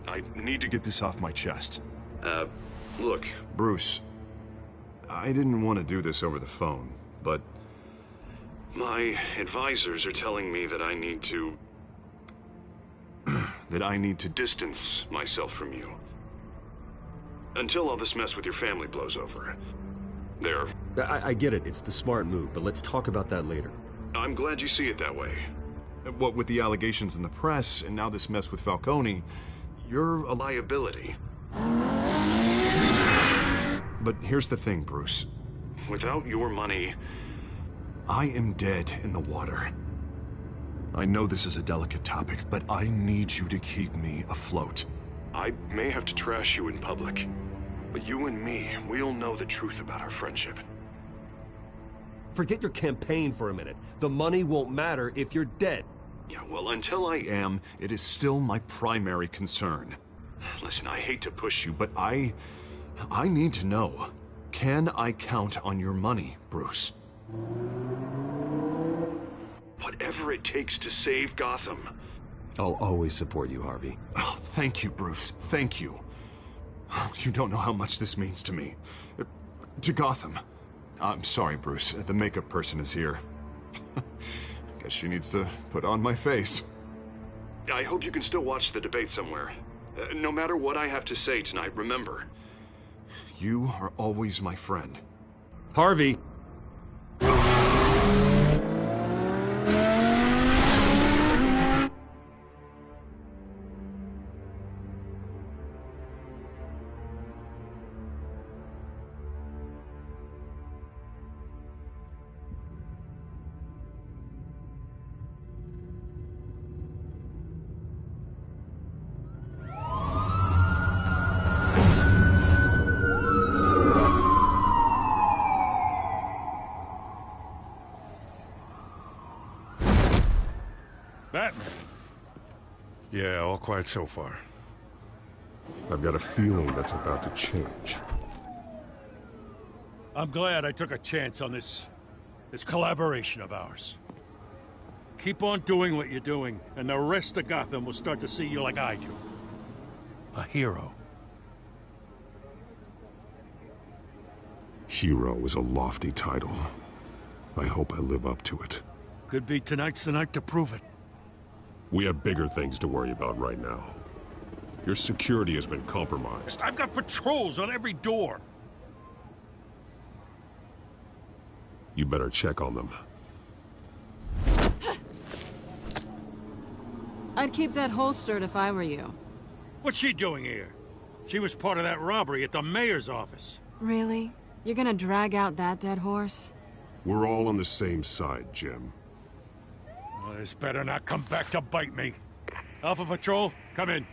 Speaker 2: I need to get this off my chest. Look. Bruce, I didn't want to do this over the phone, but... my advisors are telling me that I need to... that I need to distance myself from you. Until all this mess with your family blows over.
Speaker 6: I get it. It's the smart move, but let's talk about that later.
Speaker 2: I'm glad you see it that way. What with the allegations in the press, and now this mess with Falcone, you're a liability. But here's the thing, Bruce. Without your money, I am dead in the water. I know this is a delicate topic, but I need you to keep me afloat. I may have to trash you in public, but you and me, we'll know the truth about our friendship.
Speaker 6: Forget your campaign for a minute. The money won't matter if you're dead.
Speaker 2: Yeah, well, until I am, it is still my primary concern. Listen, I hate to push you, but I need to know. Can I count on your money, Bruce? Whatever it takes to save Gotham.
Speaker 6: I'll always support you, Harvey.
Speaker 2: Oh, thank you, Bruce. Thank you. You don't know how much this means to me. To Gotham. I'm sorry, Bruce. The makeup person is here. Guess she needs to put on my face. I hope you can still watch the debate somewhere. No matter what I have to say tonight, remember, you are always my friend.
Speaker 6: Harvey!
Speaker 4: Batman. Yeah, all quiet so far.
Speaker 6: I've got a feeling that's about to change.
Speaker 4: I'm glad I took a chance on this collaboration of ours. Keep on doing what you're doing, and the rest of Gotham will start to see you like I do. A hero.
Speaker 6: Hero is a lofty title. I hope I live up to it.
Speaker 4: Could be tonight's the night to prove it.
Speaker 6: We have bigger things to worry about right now. Your security has been compromised.
Speaker 4: I've got patrols on every door.
Speaker 6: You better check on them.
Speaker 5: I'd keep that holstered if I were you.
Speaker 4: What's she doing here? She was part of that robbery at the mayor's office.
Speaker 5: Really? You're gonna drag out that dead horse?
Speaker 6: We're all on the same side, Jim.
Speaker 4: Well, this better not come back to bite me. Alpha Patrol, come in.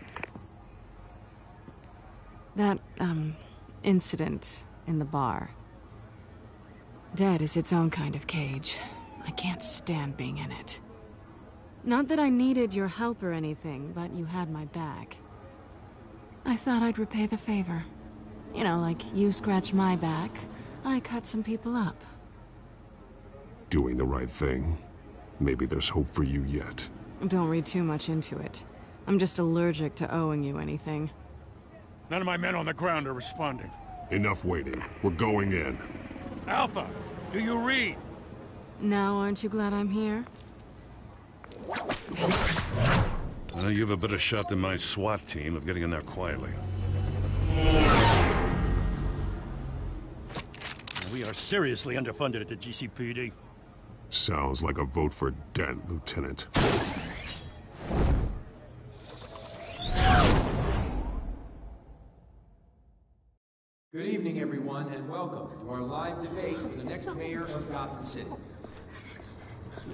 Speaker 5: That, incident in the bar. Dead is its own kind of cage. I can't stand being in it. Not that I needed your help or anything, but you had my back. I thought I'd repay the favor. You know, like you scratch my back, I cut some people up.
Speaker 6: Doing the right thing. Maybe there's hope for you yet.
Speaker 5: Don't read too much into it. I'm just allergic to owing you anything.
Speaker 4: None of my men on the ground are responding.
Speaker 6: Enough waiting. We're going in.
Speaker 4: Alpha, do you read?
Speaker 5: Now, aren't you glad I'm here?
Speaker 4: Well, you have a better shot than my SWAT team of getting in there quietly. We are seriously underfunded at the GCPD.
Speaker 6: Sounds like a vote for Dent, Lieutenant.
Speaker 20: Good evening, everyone, and welcome to our live debate for the next mayor of Gotham City.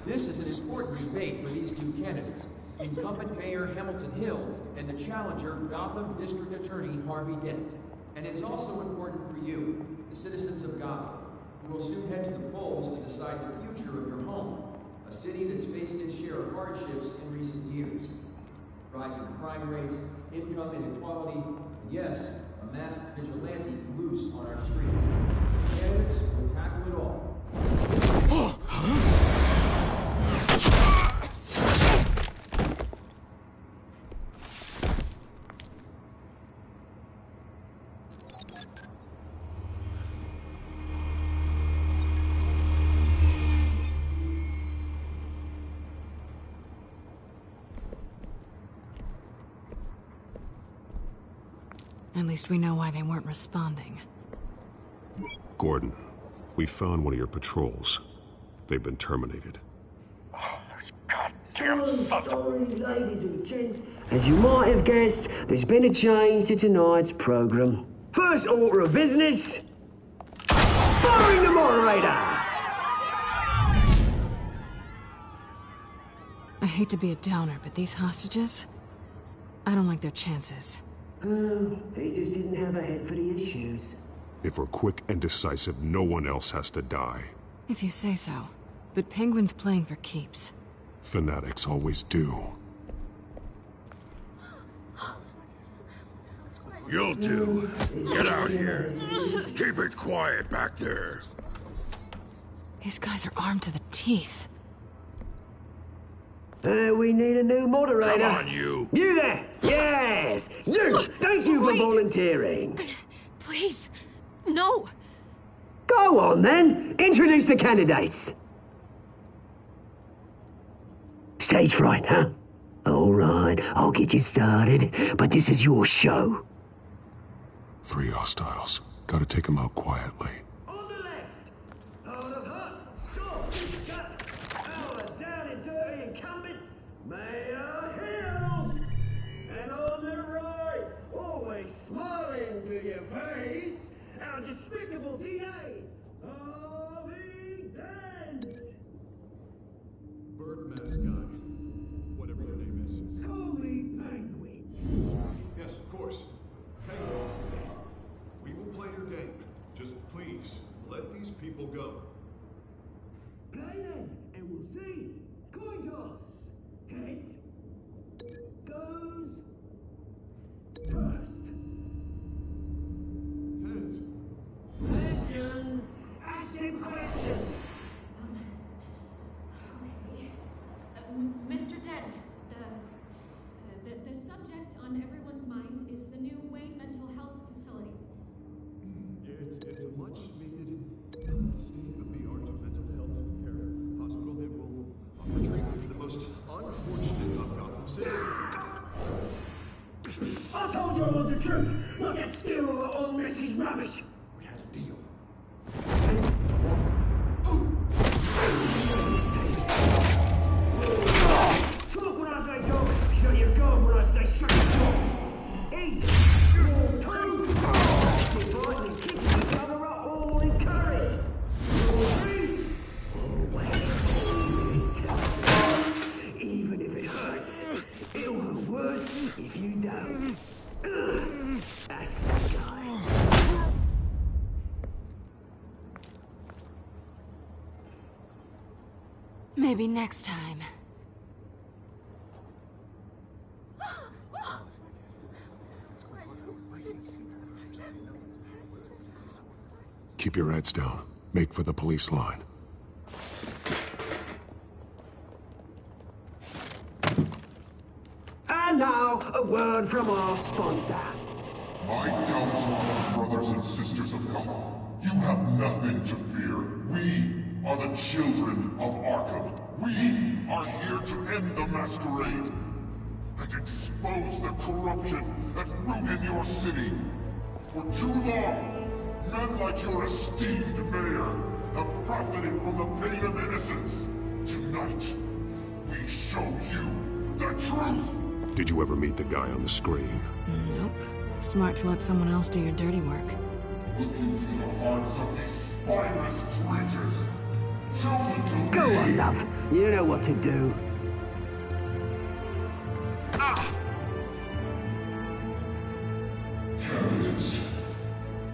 Speaker 20: This is an important debate for these two candidates, incumbent Mayor Hamilton Hill and the challenger Gotham District Attorney Harvey Dent. And it's also important for you, the citizens of Gotham, who will soon head to the polls to decide the future of your home, a city that's faced its share of hardships in recent years. Rising crime rates, income inequality, and yes, a masked vigilante loose on our streets. Candidates will tackle it all.
Speaker 5: At least we know why they weren't responding.
Speaker 6: Gordon, we found one of your patrols. They've been terminated.
Speaker 21: So sorry, ladies and gents. As you might have guessed, there's been a change to tonight's program. First order of business, firing the moderator!
Speaker 5: I hate to be a downer, but these hostages, I don't like their chances.
Speaker 21: He just didn't have a head for the issues.
Speaker 6: If we're quick and decisive, no one else has to die.
Speaker 5: If you say so. But Penguin's playing for keeps.
Speaker 6: Fanatics always do.
Speaker 10: You'll do. Get out here. Keep it quiet back there.
Speaker 5: These guys are armed to the teeth.
Speaker 21: We need a new moderator.
Speaker 10: Come on, you.
Speaker 21: You there! Yes! You! Thank you for volunteering.
Speaker 3: Please, no.
Speaker 21: Go on, then. Introduce the candidates. Stage fright, huh? All right, I'll get you started, but this is your show.
Speaker 2: 3 hostiles. Gotta take them out quietly.
Speaker 21: On the left, out of hut, short, shut, our down and dirty incumbent, Mayor Hill. And on the right, always smiling to your face, our despicable DA, Harvey Dent.
Speaker 2: Bird mask guy. Whatever your name is.
Speaker 21: Holy Penguin.
Speaker 2: Yes, of course. Penguin. We will play your game. Just please, let these people go.
Speaker 21: Play then, and we'll see. Coin toss. Heads. Goes. First.
Speaker 2: Heads.
Speaker 21: Questions. Ask him questions.
Speaker 3: Mr. Dent, the subject on everyone's mind is the new Wayne Mental Health Facility.
Speaker 2: It's a much-needed state-of-the-art mental health care hospital that will offer treatment for the most unfortunate of Gotham citizens.
Speaker 21: I told you all the truth. Look at still all Mrs. Rubbish.
Speaker 2: We had a deal.
Speaker 21: Talk when I say talk. Shut your gun when I say shut your door. Easy. Two. Dividing and kicking each other up, all encouraged. Three. Always tell. Even if it hurts, it'll hurt worse if you don't. Ask that guy.
Speaker 5: Maybe next time.
Speaker 2: Keep your heads down. Make for the police line.
Speaker 21: And now, a word from our sponsor.
Speaker 8: My downtrodden brothers and sisters of Gotham, you have nothing to fear. We are the children of Arkham. We are here to end the masquerade and expose the corruption that rooted your city. For too long, men like your esteemed mayor have profited from the pain of innocence. Tonight, we show you the truth!
Speaker 2: Did you ever meet the guy on the screen?
Speaker 5: Nope. Smart to let someone else do your dirty work.
Speaker 8: Look into the hearts of these spineless creatures, chosen to
Speaker 21: Go
Speaker 8: lead.
Speaker 21: on, love. You know what to do.
Speaker 8: Candidates,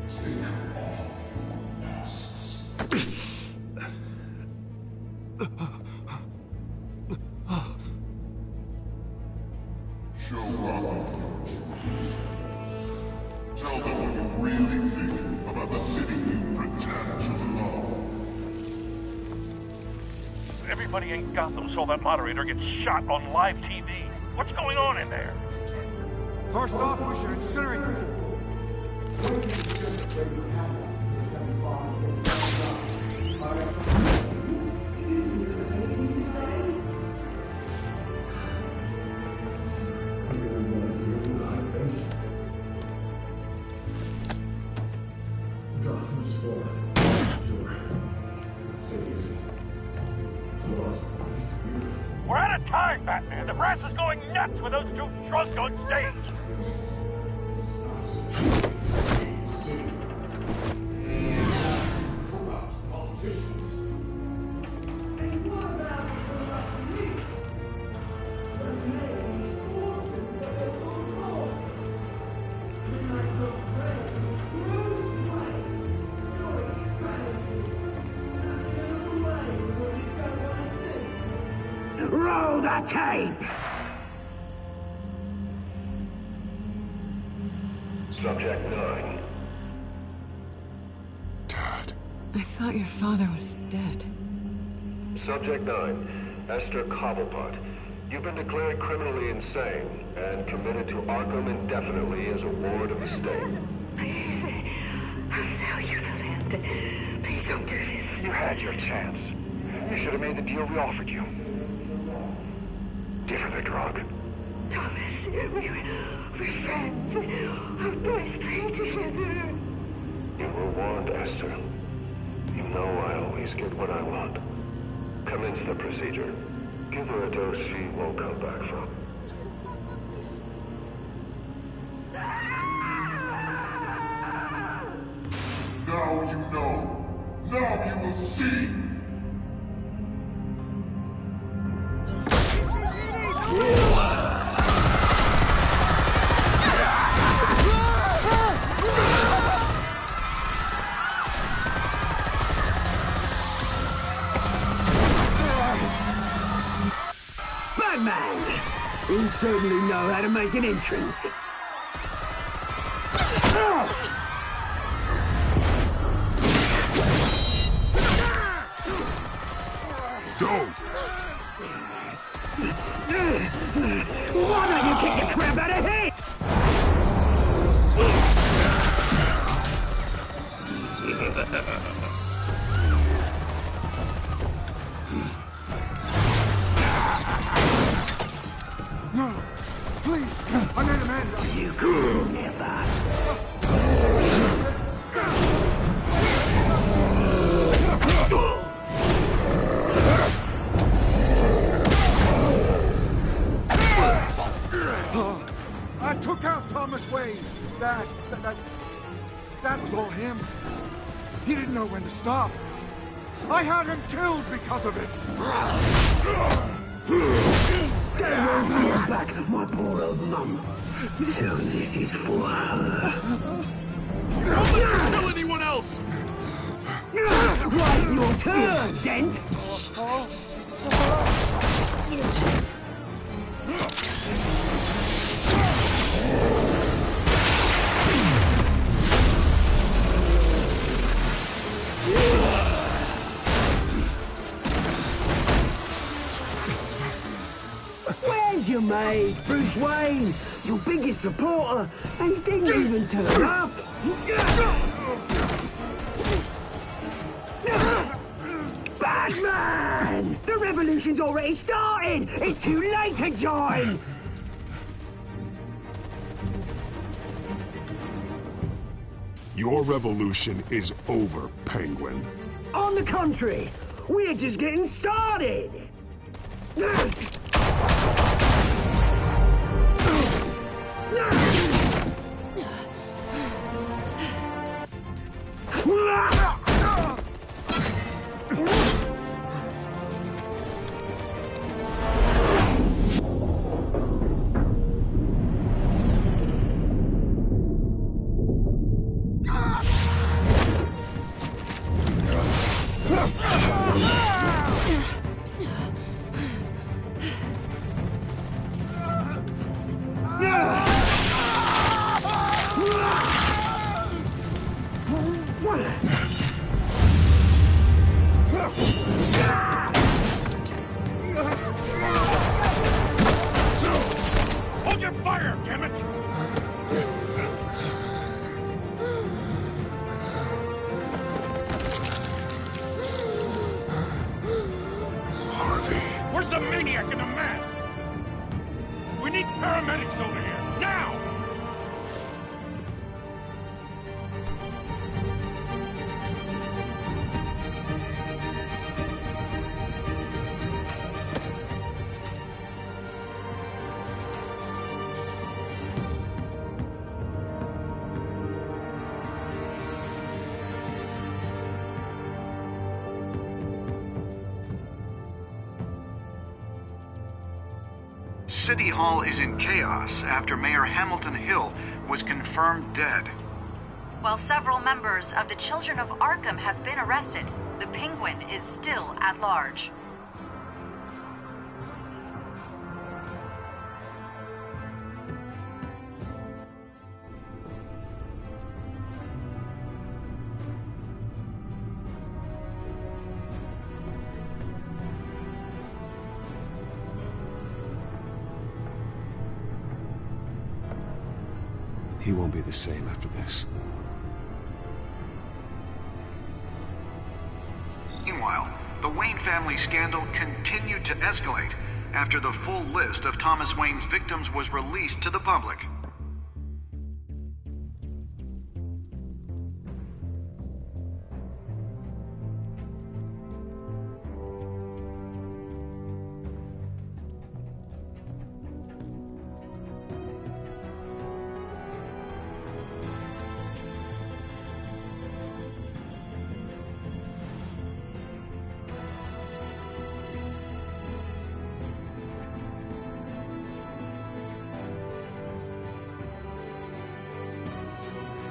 Speaker 8: take off your masks. Show Gotham your truth. Tell them what you really think about the city you pretend to love.
Speaker 22: Everybody in Gotham saw that moderator get shot on live TV. What's going on in there?
Speaker 15: First off, we should incinerate the pool.
Speaker 2: Gotham is full. Sure. Let's take it easy.
Speaker 22: We're out of time, Batman. The brass is going nuts with those two drunks on stage.
Speaker 21: Roll the tape!
Speaker 8: Subject 9.
Speaker 5: I thought your father was dead.
Speaker 6: Subject 9, Esther Cobblepot. You've been declared criminally insane and committed to Arkham indefinitely as a ward of the state.
Speaker 21: Please, I'll sell you the land. Please.
Speaker 9: You had your chance. You should have made the deal we offered you. Give her the drug.
Speaker 21: Thomas, we're friends. Our boys play together.
Speaker 9: You were warned, Esther. You know I always get what I want. Commence the procedure. Give her a dose she won't come back from.
Speaker 8: Now you know. Now you will see.
Speaker 1: Batman! You certainly know how to make an entrance. Why don't you kick the crap out of him?
Speaker 15: No! Please! I made a man!
Speaker 1: You could never!
Speaker 15: I took out Thomas Wayne. That was all him. He didn't know when to stop. I had him killed because of it.
Speaker 1: That won't bring back my poor old mum. So this is for her.
Speaker 14: Don't let you kill anyone else!
Speaker 1: Right, your turn, Dent! Where's your mate, Bruce Wayne? Your biggest supporter, and he didn't even turn up. Batman! The revolution's already started! It's too late to join!
Speaker 2: Your revolution is over, Penguin.
Speaker 1: On the contrary, we're just getting started!
Speaker 22: Hold your fire, damn it!
Speaker 2: Harvey.
Speaker 22: Where's the maniac in the mask? We need paramedics over here, now!
Speaker 19: City Hall is in chaos after Mayor Hamilton Hill was confirmed dead.
Speaker 18: While several members of the Children of Arkham have been arrested, the Penguin is still at large.
Speaker 6: He won't be the same after this.
Speaker 19: Meanwhile, the Wayne family scandal continued to escalate after the full list of Thomas Wayne's victims was released to the public.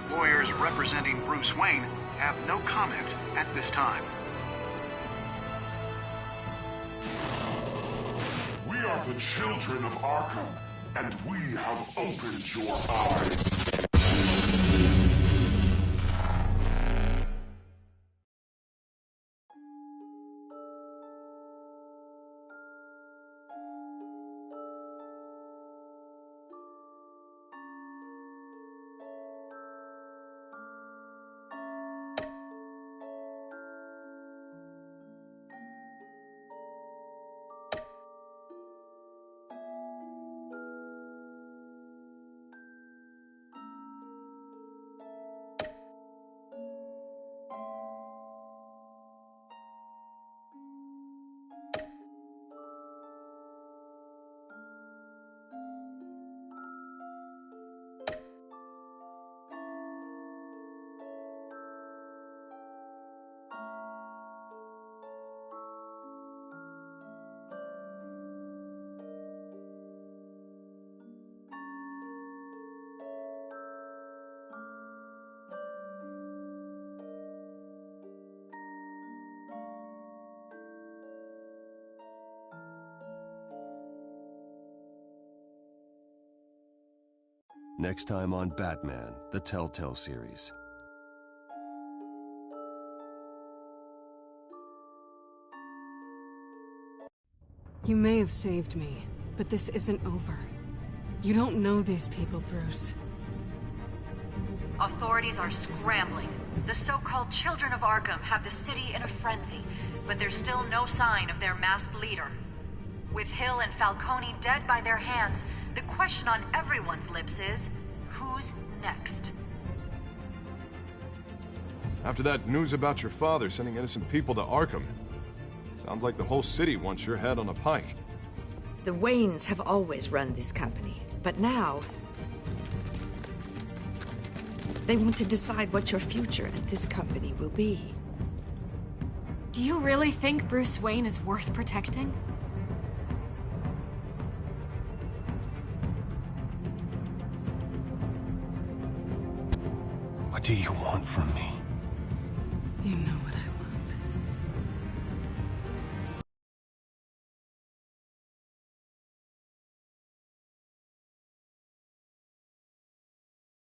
Speaker 19: Lawyers representing Bruce Wayne have no comment at this time.
Speaker 8: We are the children of Arkham, and we have opened your eyes.
Speaker 6: Next time on Batman, the Telltale series.
Speaker 5: You may have saved me, but this isn't over. You don't know these people, Bruce.
Speaker 18: Authorities are scrambling. The so-called Children of Arkham have the city in a frenzy, but there's still no sign of their masked leader. With Hill and Falcone dead by their hands, the question on everyone's lips is, who's next?
Speaker 14: After that news about your father sending innocent people to Arkham, sounds like the whole city wants your head on a pike.
Speaker 11: The Waynes have always run this company, but now they want to decide what your future at this company will be.
Speaker 3: Do you really think Bruce Wayne is worth protecting?
Speaker 2: What do you want from me?
Speaker 5: You know what I want.